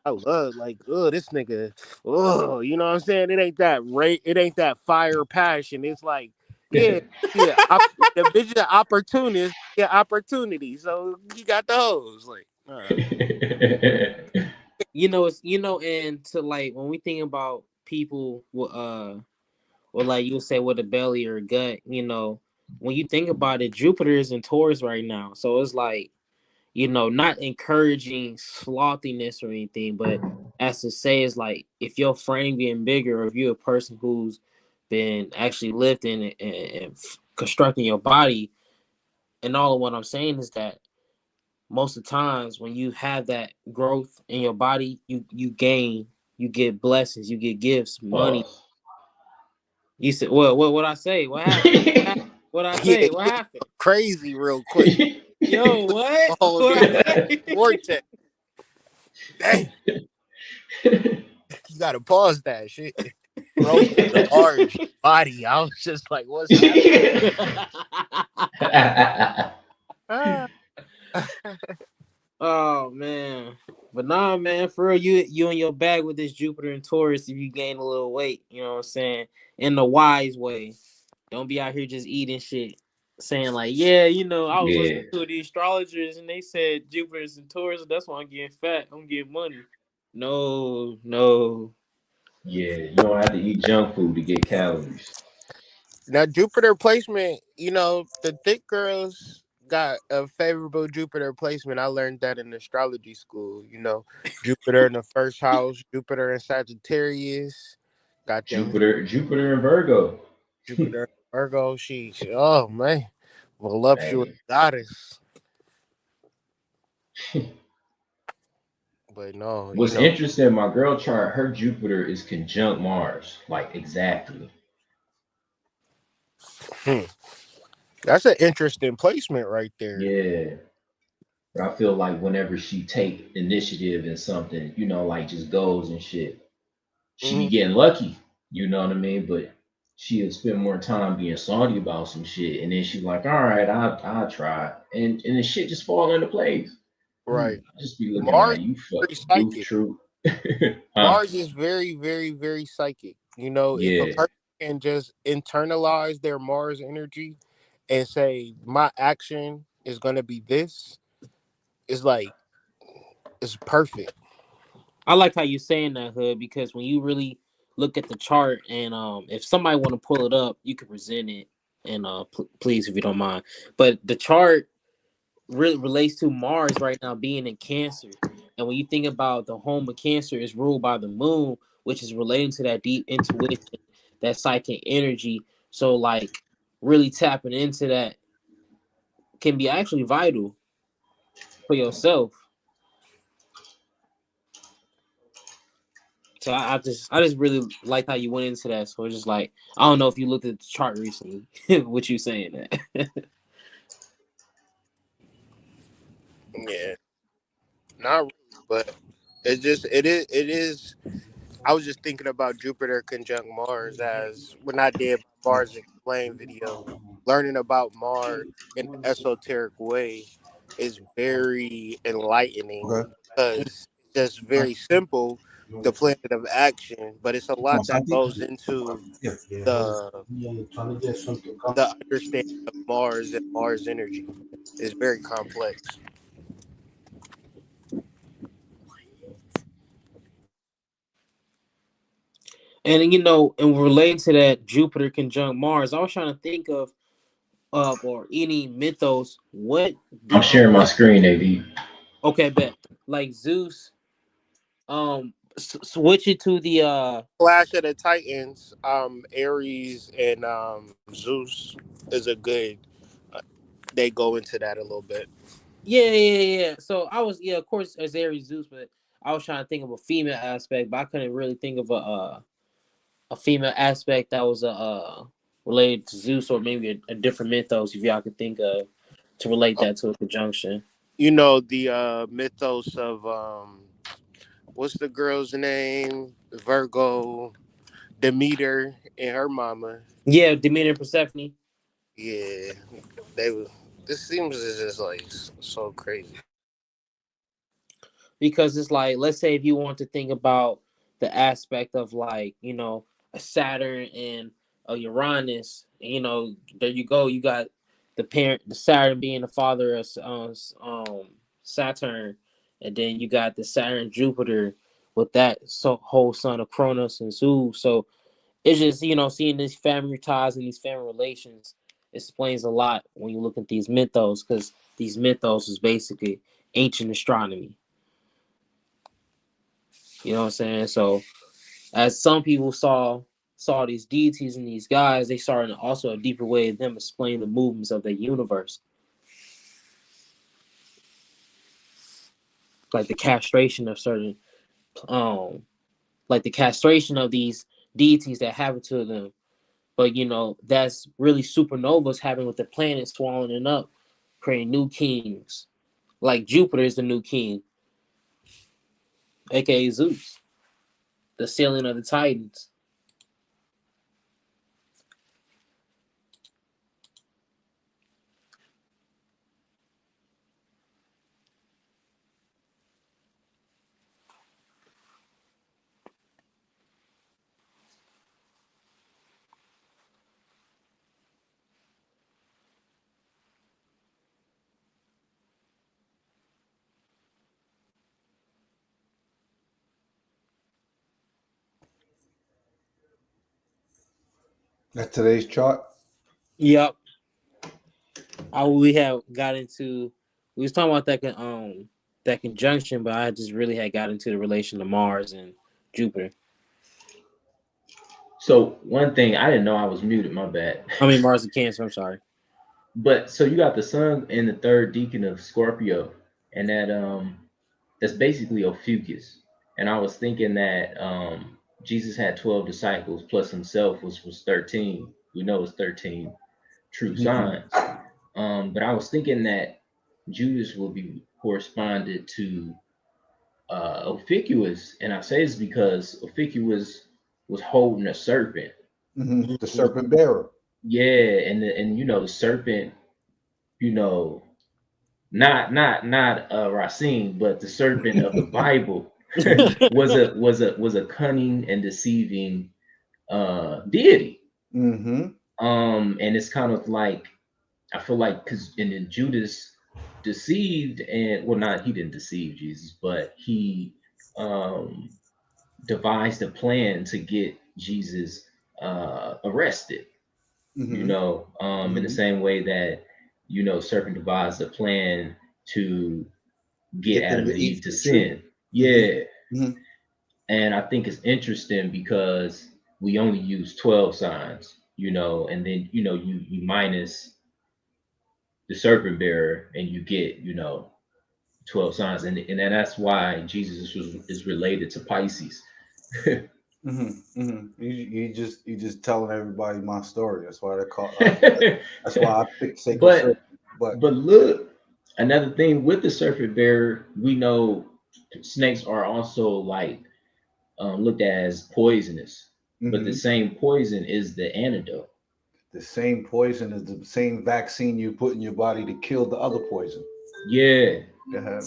I love like this nigga. Oh, you know what I'm saying? It ain't that it ain't that fire passion. It's like yeah, the bitch is an opportunist, yeah, opportunity. So you got those like. And to like when we think about people with like you say with a belly or a gut, when you think about it, Jupiter is in Taurus right now, so it's like not encouraging slothiness or anything, but as to say is like if your frame getting bigger, or if you're a person who's been actually lifting and constructing your body, and all of what I'm saying is that most of the times when you have that growth in your body, you gain, you get blessings, you get gifts, money. You said, what I say? What happened? What I say? What happened? Crazy real quick. Yo, what? Vortex. Dang. You gotta pause that shit. Bro, the large body. I was just like, what's happening? Oh man. But nah, man, for real, you in your bag with this Jupiter and Taurus if you gain a little weight, you know what I'm saying? In the wise way. Don't be out here just eating shit. Saying like, I was listening to the astrologers and they said Jupiter's and Taurus, that's why I'm getting fat. I'm getting money. No. Yeah, you don't have to eat junk food to get calories. Now Jupiter placement, the thick girls got a favorable Jupiter placement. I learned that in astrology school. Jupiter in the first house, Jupiter in Sagittarius, got them Jupiter and Virgo. Jupiter Virgo. She oh man, voluptuous goddess. But no, What's interesting, my girl chart, her Jupiter is conjunct Mars, like exactly. That's an interesting placement right there. Yeah. I feel like whenever she take initiative in something, like just goes and shit, she be getting lucky. You know what I mean? But she'll spend more time being salty about some shit, and then she's like, "All right, I'll try," and the shit just fall into place. Right. I just be looking Mars like you very fucking goof psychic. troop. Mars is very, very, very psychic. If a person can just internalize their Mars energy and say, my action is going to be this, it's like, it's perfect. I like how you saying that, Hood, because when you really look at the chart and if somebody want to pull it up, you can present it and please, if you don't mind. But the chart really relates to Mars right now being in Cancer. And when you think about the home of Cancer is ruled by the moon, which is relating to that deep intuition, that psychic energy. So like really tapping into that can be actually vital for yourself. So I just really like how you went into that. So it's just like, I don't know if you looked at the chart recently, what you saying that. Yeah, not really, but it is. I was just thinking about Jupiter conjunct Mars as when I did my Mars Explained video. Learning about Mars in an esoteric way is very enlightening Okay. because it's just very simple, the planet of action, but it's a lot that goes into the the understanding of Mars and Mars energy. It's very complex. And you know, and related to that Jupiter conjunct Mars, I was trying to think of or any mythos. What I'm did sharing my what? screen, AV. Okay, bet like Zeus. Switch it to the Clash of the Titans, Ares and Zeus is a good. Uh, they go into that a little bit. yeah. So I was of course as Aries Zeus, but I was trying to think of a female aspect, but I couldn't really think of a female aspect that was related to Zeus or maybe a different mythos if y'all could think of to relate that to a conjunction. You know the mythos of what's the girl's name? Virgo, Demeter, and her mama. Yeah, Demeter and Persephone. Yeah, they were. This seems just like so crazy. Because it's like let's say if you want to think about the aspect of like a Saturn and a Uranus, there you go, you got the Saturn being the father of Saturn, and then you got the Saturn Jupiter with that whole son of Cronus and Zeus. So it's just seeing these family ties and these family relations explains a lot when you look at these mythos, because these mythos is basically ancient astronomy. You know what I'm saying? So as some people saw these deities and these guys, they saw in also a deeper way of them explaining the movements of the universe. Like the castration of certain like the castration of these deities that happen to them. But that's really supernovas happening with the planets swallowing up, creating new kings. Like Jupiter is the new king, aka Zeus, the ceiling of the Titans. That's today's chart. Yep. We was talking about that conjunction, but I just really had got into the relation to Mars and Jupiter. So one thing I didn't know I was muted. My bad. I mean Mars and Cancer. I'm sorry. But so you got the sun in the third decan of Scorpio, and that's basically Ophiuchus. And I was thinking that Jesus had 12 disciples plus himself was 13. We know it's 13 true signs. But I was thinking that Judas will be corresponded to Ophiuchus, and I say this because Ophiuchus was holding a serpent. The serpent bearer. Yeah, and the serpent, not Racine, but the serpent of the Bible was a cunning and deceiving deity. Mm-hmm. And it's kind of like I feel like because and then Judas deceived and not he didn't deceive Jesus, but he devised a plan to get Jesus arrested. In the same way that serpent devised a plan to get Adam and Eve to sin. Yeah. Mm-hmm. And I think it's interesting because we only use 12 signs, and then you minus the serpent bearer and you get 12 signs, and that's why Jesus is related to Pisces. You just telling everybody my story. That's why they call. That's why I picked sacred. But look, Another thing with the serpent bearer, we know snakes are also like looked at as poisonous, but the Mhm. same poison is the antidote. The same poison is the same vaccine you put in your body to kill the other poison. Yeah. Uh-huh.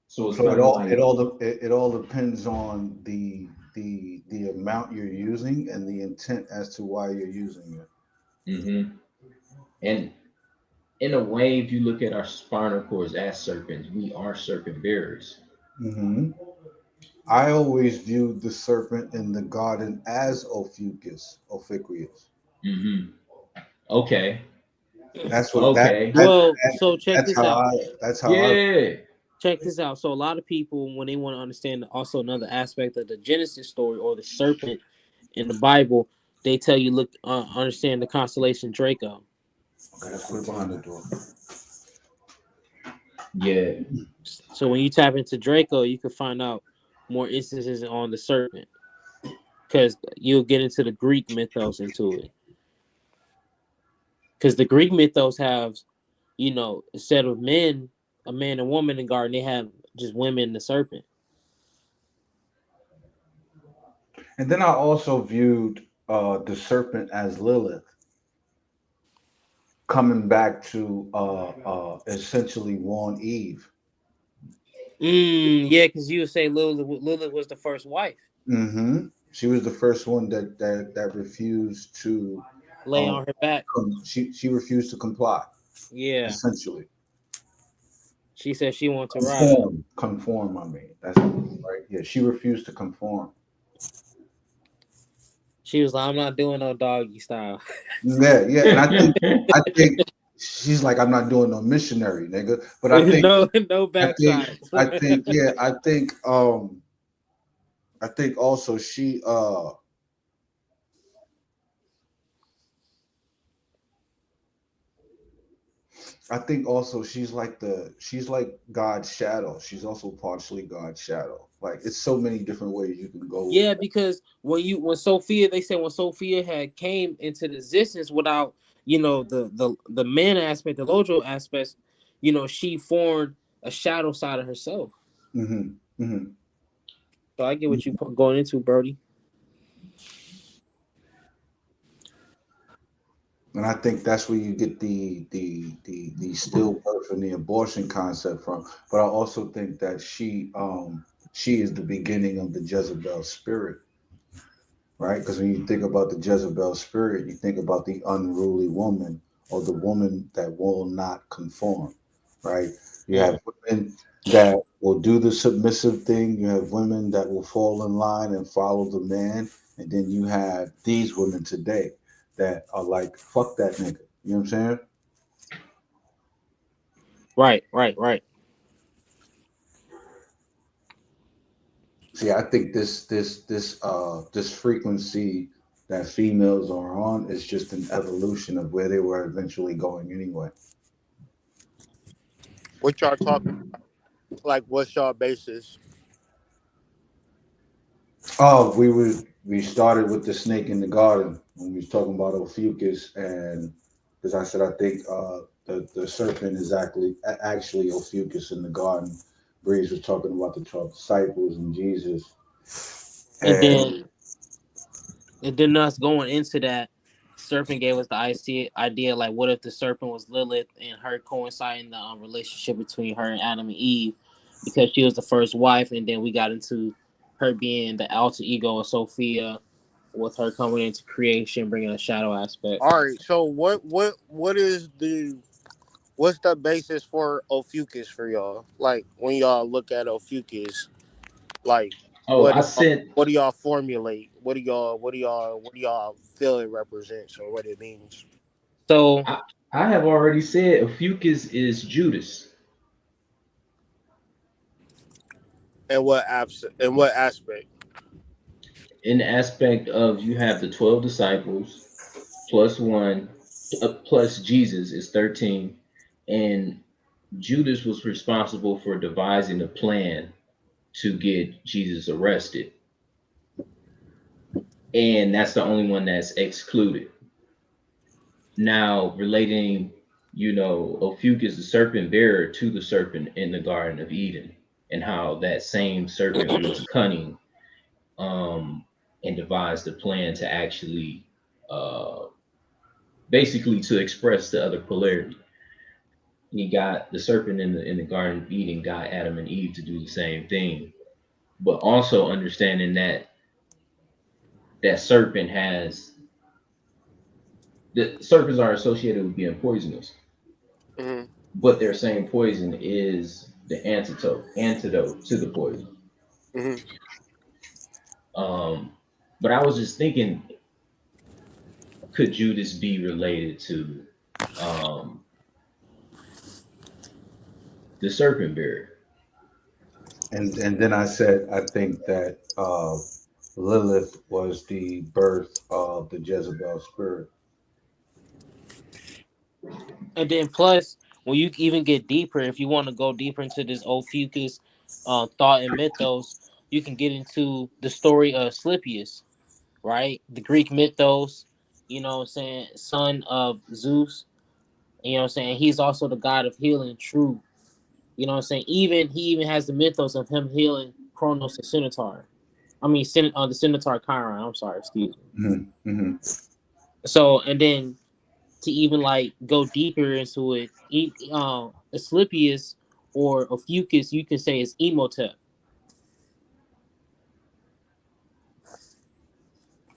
So it's So kind of like, it all depends on the amount you're using and the intent as to why you're using it. hmm and in a way, if you look at our spinal cords as serpents, we are serpent bearers. Hmm. I always viewed the serpent in the garden as Ophiuchus, Ophiuchus. hmm Okay. That's what Okay. Well, so check that's this how out. I. Yeah. Check this out. So a lot of people, when they want to understand also another aspect of the Genesis story or the serpent in the Bible, they tell you look understand the constellation Draco. Okay, let's put it behind the door. Yeah. So when you tap into Draco, you can find out more instances on the serpent because you'll get into the Greek mythos into it. Because the Greek mythos have, instead of men, a man and woman in the garden, they have just women and the serpent. And then I also viewed the serpent as Lilith, coming back to essentially warn Eve. Yeah, because you would say Lilith was the first wife. Mm-hmm. She was the first one that refused to Lay on her back. she refused to comply. Yeah. Essentially, She said she wanted to ride. conform. I mean, that's right. Yeah, she refused to conform. She was like, I'm not doing no doggy style. Yeah, and I think she's like, I'm not doing no missionary, nigga. But I think no backside. I think also she I think also she's like God's shadow. She's also partially God's shadow. Like it's so many different ways you can go with Yeah, that. because when Sophia, they said when Sophia had came into existence without, the man aspect, the Lojo aspect, she formed a shadow side of herself. Mm-hmm. Mm-hmm. So I get what you going into, Brody. And I think that's where you get the stillbirth and the abortion concept from. But I also think that she is the beginning of the Jezebel spirit, right? Because when you think about the Jezebel spirit, you think about the unruly woman or the woman that will not conform, right? You have women that will do the submissive thing. You have women that will fall in line and follow the man. And then you have these women today that are like, fuck that nigga. You know what I'm saying? Right. See, I think this frequency that females are on is just an evolution of where they were eventually going anyway. What y'all talking? Like, what's y'all basis? Oh, we started with the snake in the garden when we was talking about Ophiuchus, and because I said I think the serpent is actually Ophiuchus in the garden. Breeze was talking about the 12 disciples and Jesus, And and then us going into that, serpent gave us the idea like, what if the serpent was Lilith and her coinciding the relationship between her and Adam and Eve, because she was the first wife, and then we got into her being the alter ego of Sophia, with her coming into creation, bringing a shadow aspect. All right. So what's the basis for Ophiuchus for y'all? Like when y'all look at Ophiuchus, like Oh, I sent. what do y'all formulate? What do y'all feel it represents or what it means? So I have already said Ophiuchus is Judas. And what aspect? In the aspect of you have the 12 disciples plus one plus Jesus is 13, and Judas was responsible for devising a plan to get Jesus arrested, and that's the only one that's excluded. Now, relating you know, Ophiuchus, the serpent bearer to the serpent in the Garden of Eden, and how that same serpent was cunning, and devised a plan to actually, uh, basically to express the other polarity. He got the serpent in the Garden of Eden, got Adam and Eve to do the same thing, but also understanding that that serpent has the serpents are associated with being poisonous, Hmm. but their same poison is the antidote to the poison. Hmm. Um, but I was just thinking, could Judas be related to um, the serpent bearer? And then I said I think that Lilith was the birth of the Jezebel spirit. And then plus, when you even get deeper, if you want to go deeper into this Ophiuchus thought and mythos, you can get into the story of Asclepius, right? The Greek mythos, you know what I'm saying, son of Zeus, you know what I'm saying? He's also the god of healing, true. You know what I'm saying? Even he even has the mythos of him healing Kronos the Centaur. I mean, the Centaur Chiron. I'm sorry, excuse me. Mm-hmm. Mm-hmm. So, and then to even like go deeper into it, Asclepius or Ophiuchus, you can say is Emotep.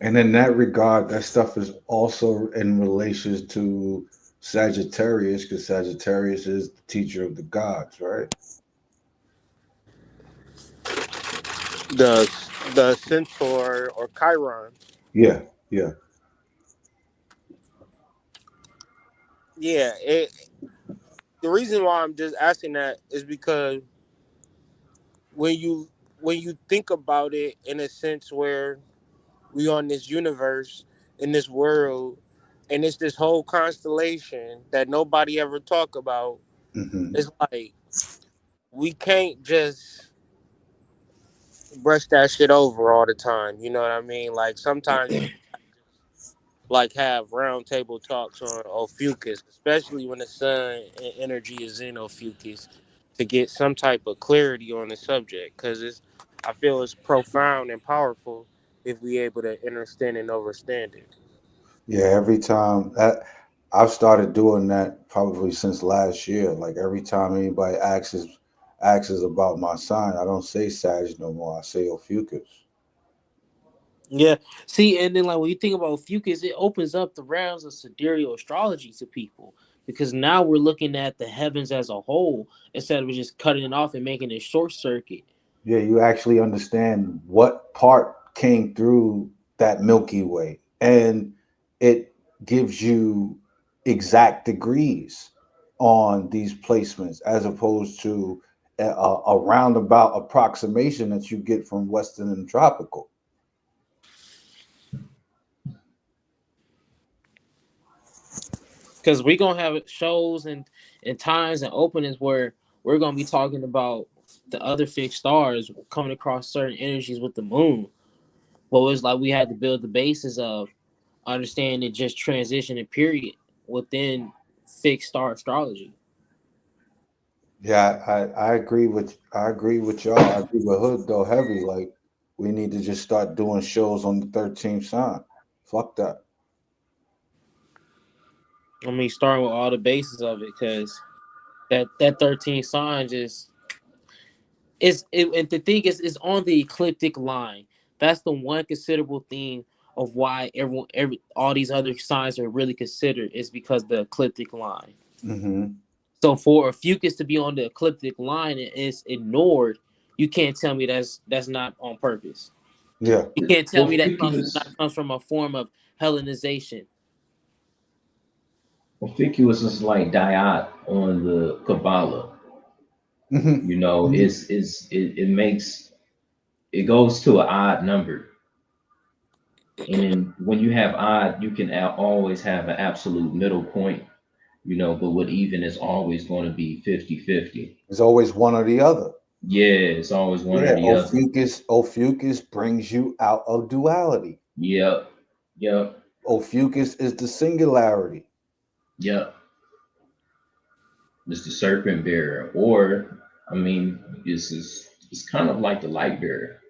And in that regard, that stuff is also in relation to Sagittarius, because Sagittarius is the teacher of the gods, right? The the centaur or Chiron. Yeah, yeah. Yeah, the reason why I'm just asking that is because when you when you think about it in a sense where we on this universe in this world and it's this whole constellation that nobody ever talk about, Mm-hmm. it's like we can't just brush that shit over all the time. You know what I mean? Like sometimes you like have round table talks on Ophiuchus, especially when the sun and energy is in Ophiuchus, to get some type of clarity on the subject. Because I feel it's profound and powerful if we able to understand and understand it. Yeah, every time that I've started doing that probably since last year. Like every time anybody asks about my sign, I don't say Sag no more. I say Ophiuchus. Yeah. See, and then like when you think about Ophiuchus, it opens up the realms of sidereal astrology to people because now we're looking at the heavens as a whole instead of just cutting it off and making it short circuit. Yeah, you actually understand what part came through that Milky Way, and it gives you exact degrees on these placements as opposed to a roundabout approximation that you get from Western and tropical. Because we're gonna have shows and times and openings where we're gonna be talking about the other fixed stars coming across certain energies with the moon. But it's like we had to build the basis of understanding just transition and period within fixed star astrology. Yeah, I agree with y'all. I agree with Hood though heavy. Like we need to just start doing shows on the 13th sign. Fuck that. I mean, starting with all the bases of it, because that 13 sign just and the thing is on the ecliptic line. That's the one considerable thing of why every all these other signs are really considered is because the ecliptic line. Mm-hmm. So for a fucus to be on the ecliptic line and it's ignored, you can't tell me that's not on purpose. Yeah. You can't tell me that Ophiuchus, comes from a form of Hellenization. Ophiuchus is like Diot on the Kabbalah. You know, Mm-hmm. it makes it goes to an odd number. And then when you have odd, you can always have an absolute middle point, you know, but what even is always going to be 50-50. It's always one or the other. Yeah, it's always one or Yeah, the other. Ophiuchus brings you out of duality. Yep, yep, Ophiuchus is the singularity. yep. is the serpent bearer, or I mean, it's kind of like the light bearer,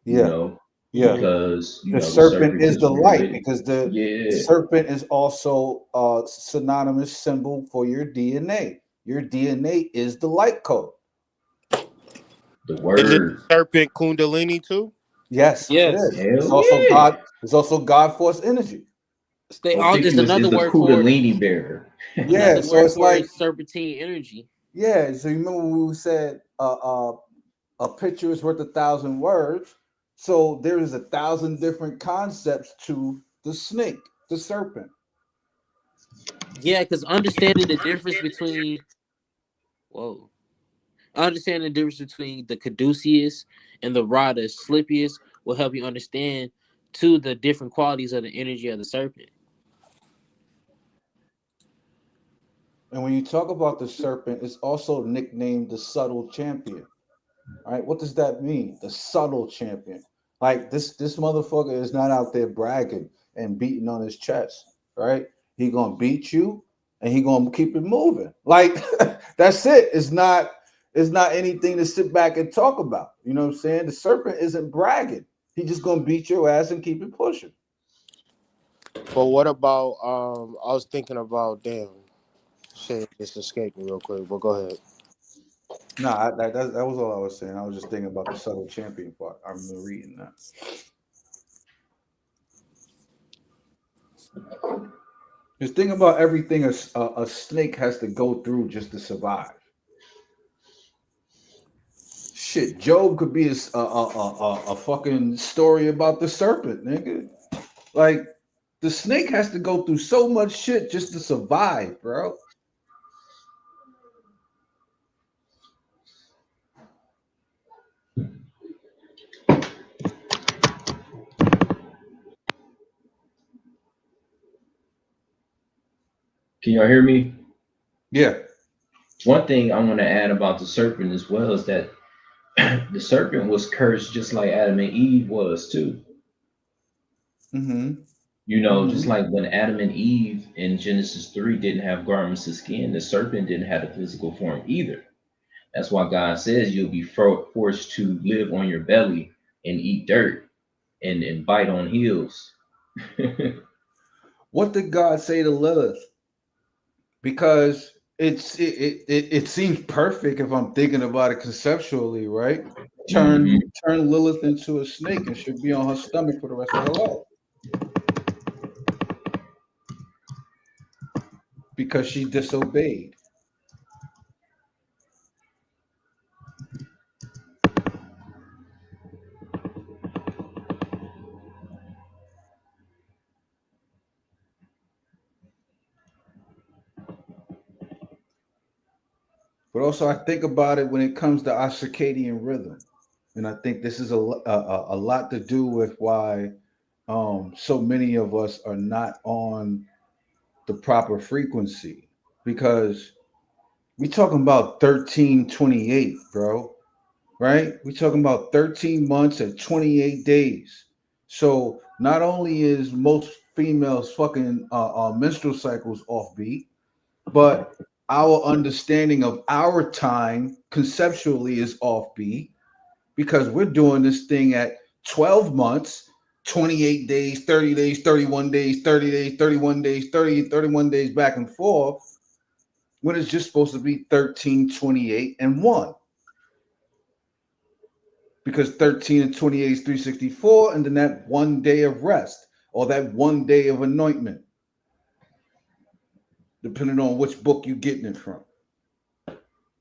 you Yeah, know, yeah. because The the serpent serpent is is the light rooted. because the Yeah, serpent is also a synonymous symbol for your DNA. Your DNA is the light code. the Is it word. serpent kundalini too? Yes, it Yes. is. It's Hell also yeah. God. It's also God force energy. I'm It's thinking another it's a word for it. Kundalini bearer. Yeah, Another so word it's for it like, is serpentine energy. yeah. So you remember when we said a picture is worth 1,000 words. So there is 1,000 different concepts to the snake, the serpent. Yeah, because understanding the difference between whoa, understanding the difference between the caduceus and the rod, the slippiest, will help you understand to the different qualities of the energy of the serpent. And when you talk about the serpent, it's also nicknamed the subtle champion. Right? What does that mean? The subtle champion. Like this motherfucker is not out there bragging and beating on his chest, right? He gonna beat you and he gonna keep it moving. Like that's it. It's not anything to sit back and talk about. You know what I'm saying? The serpent isn't bragging. He just gonna beat your ass and keep it pushing. But what about I was thinking about damn shit just escaped me real quick, but go ahead. No, that was all I was saying. I was just thinking about the subtle champion part. I remember reading that. Just think about everything a snake has to go through just to survive. Shit, Job could be a fucking story about the serpent, nigga. Like the snake has to go through so much shit just to survive, bro. Can y'all hear me? Yeah. One thing I want to add about the serpent as well is that the serpent was cursed just like Adam and Eve was too. Mm-hmm. You know, just Mm-hmm. like when Adam and Eve in Genesis 3 didn't have garments of skin, the serpent didn't have a physical form either. That's why God says you'll be forced to live on your belly and eat dirt and bite on heels. What did God say to Lilith? Because it seems perfect if I'm thinking about it conceptually, right? Mhm. Turn Lilith into a snake and should be on her stomach for the rest of her life. Because she disobeyed. But also, I think about it when it comes to our circadian rhythm, and I think this is a lot to do with why so many of us are not on the proper frequency because we talking about 1328, bro. Right? We talking about 13 months and 28 days. So not only is most females fucking menstrual cycles offbeat, but our understanding of our time conceptually is offbeat because we're doing this thing at 12 months, 28 days, 30 days, 31 days, 30 days, 31 days, 30, 31 days back and forth when it's just supposed to be 13, 28, and 1. Because 13 and 28 is 364, and then that 1 day of rest or that 1 day of anointment, depending on which book you're getting it from.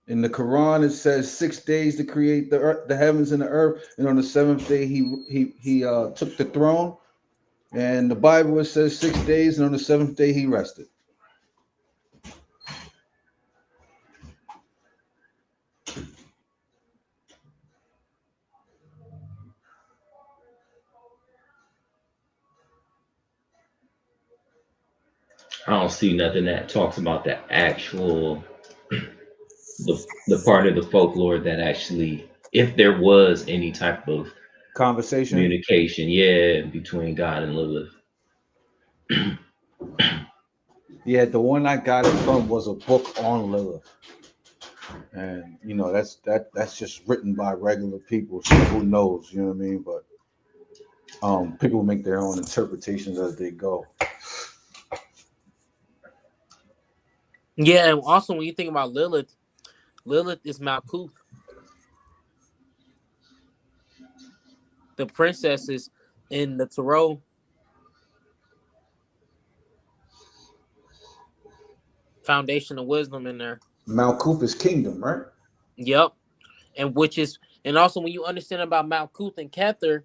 In the Quran, it says 6 days to create the earth, the heavens and the earth, and on the seventh day he took the throne. And the Bible it says 6 days, and on the seventh day he rested. I don't see nothing that talks about the actual the part of the folklore that actually, if there was any type of Conversation. communication, yeah, between God and Lilith. Yeah, the one I got it from was a book on Lilith. And that's just written by regular people. So who knows? You know what I mean? But people make their own interpretations as they go. Yeah, and also when you think about Lilith is Malkuth. The princesses in the Tarot. Foundation of Wisdom in there. Malkuth is kingdom, right? Yep. And also when you understand about Malkuth and Kether,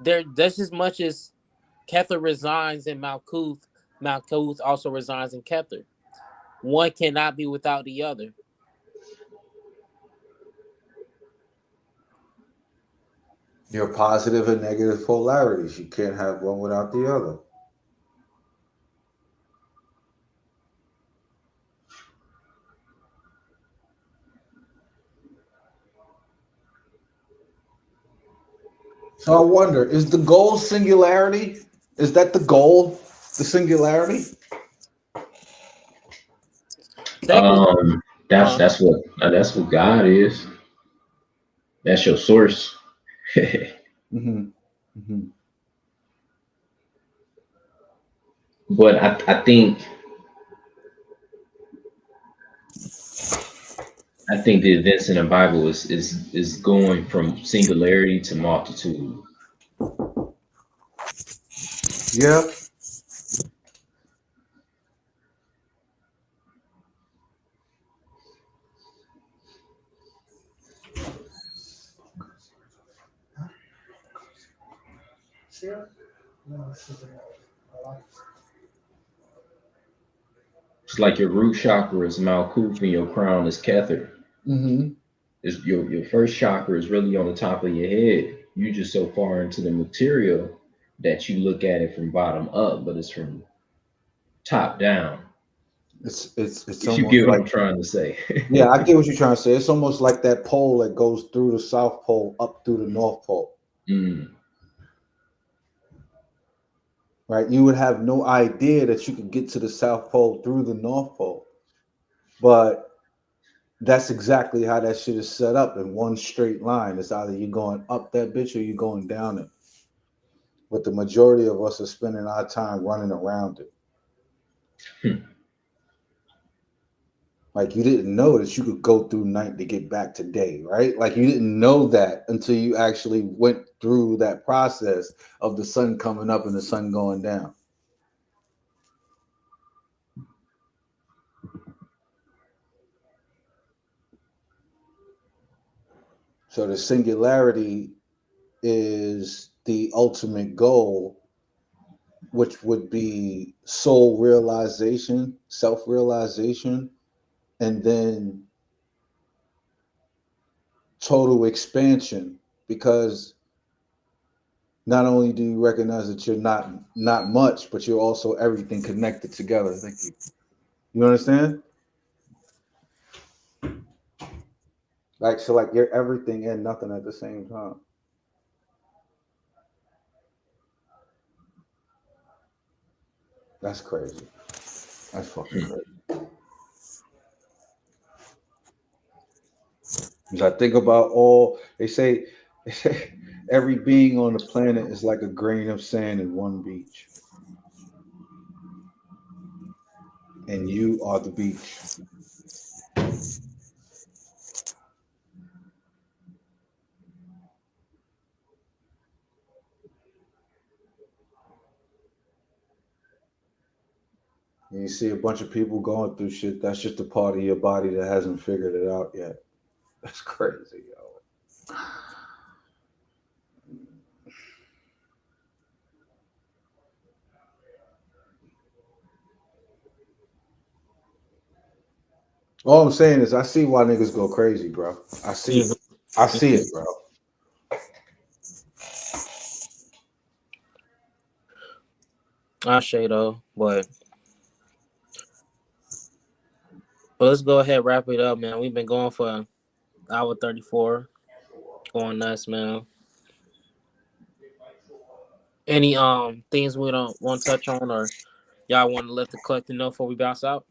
there just as much as Kether resides in Malkuth, Malkuth also resides in Kether. One cannot be without the other. Your positive and negative polarities. You can't have one without the other. So I wonder, is the goal singularity? Is that the goal? The singularity? That's what God is. That's your source. Mm-hmm. Mm-hmm. But I think the events in the Bible is going from singularity to multitude. Yeah. It's like your root chakra is Malkuth and your crown is Kether. Mm-hmm. Is your first chakra is really on the top of your head. You're just so far into the material that you look at it from bottom up, but it's from top down. It's If you almost get what like, I'm trying to say. yeah, I get what you're trying to say. It's almost like that pole that goes through the South Pole up through the North Pole. Mm. Right? You would have no idea that you could get to the South Pole through the North Pole. But that's exactly how that shit is set up in one straight line. It's either you're going up that bitch or you're going down it. But the majority of us are spending our time running around it. Like you didn't know that you could go through night to get back to day, right? Like you didn't know that until you actually went through that process of the sun coming up and the sun going down. So the singularity is the ultimate goal, which would be soul realization, self-realization, and then total expansion, because not only do you recognize that you're not much, but you're also everything connected together. Thank you. You understand? Like you're everything and nothing at the same time. That's crazy. That's fucking crazy. Because I think about they say every being on the planet is like a grain of sand in one beach. And you are the beach. And you see a bunch of people going through shit. That's just a part of your body that hasn't figured it out yet. That's crazy, yo. All I'm saying is I see why niggas go crazy, bro. I see it. I see it, bro. I say though, but let's go ahead and wrap it up, man. We've been going for hour 34. Going nuts, man. Any things we don't want to touch on, or y'all want to let the collective know before we bounce out?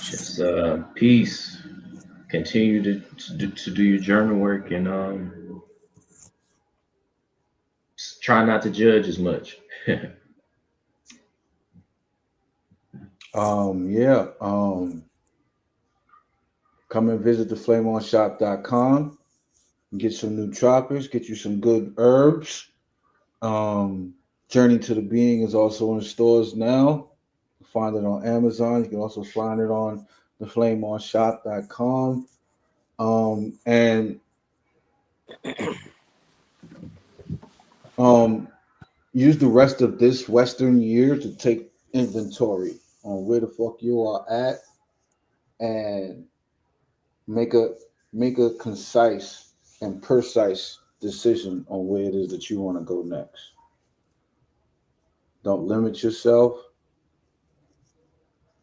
Just Yes, peace. Continue to do your journal work and try not to judge as much. Yeah. Come and visit theflameonshop.com. Get some nootropics, get you some good herbs. Journey to the Being is also in stores now. Find it on Amazon. You can also find it on theflameonshop.com. And use the rest of this Western year to take inventory on where the fuck you are at and make a concise and precise decision on where it is that you want to go next. Don't limit yourself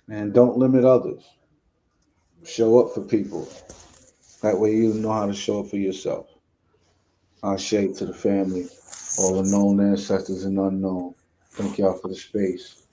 and don't limit others. Show up for people. That way you know how to show up for yourself. Ashe to the family, all the known ancestors and unknown. Thank y'all for the space.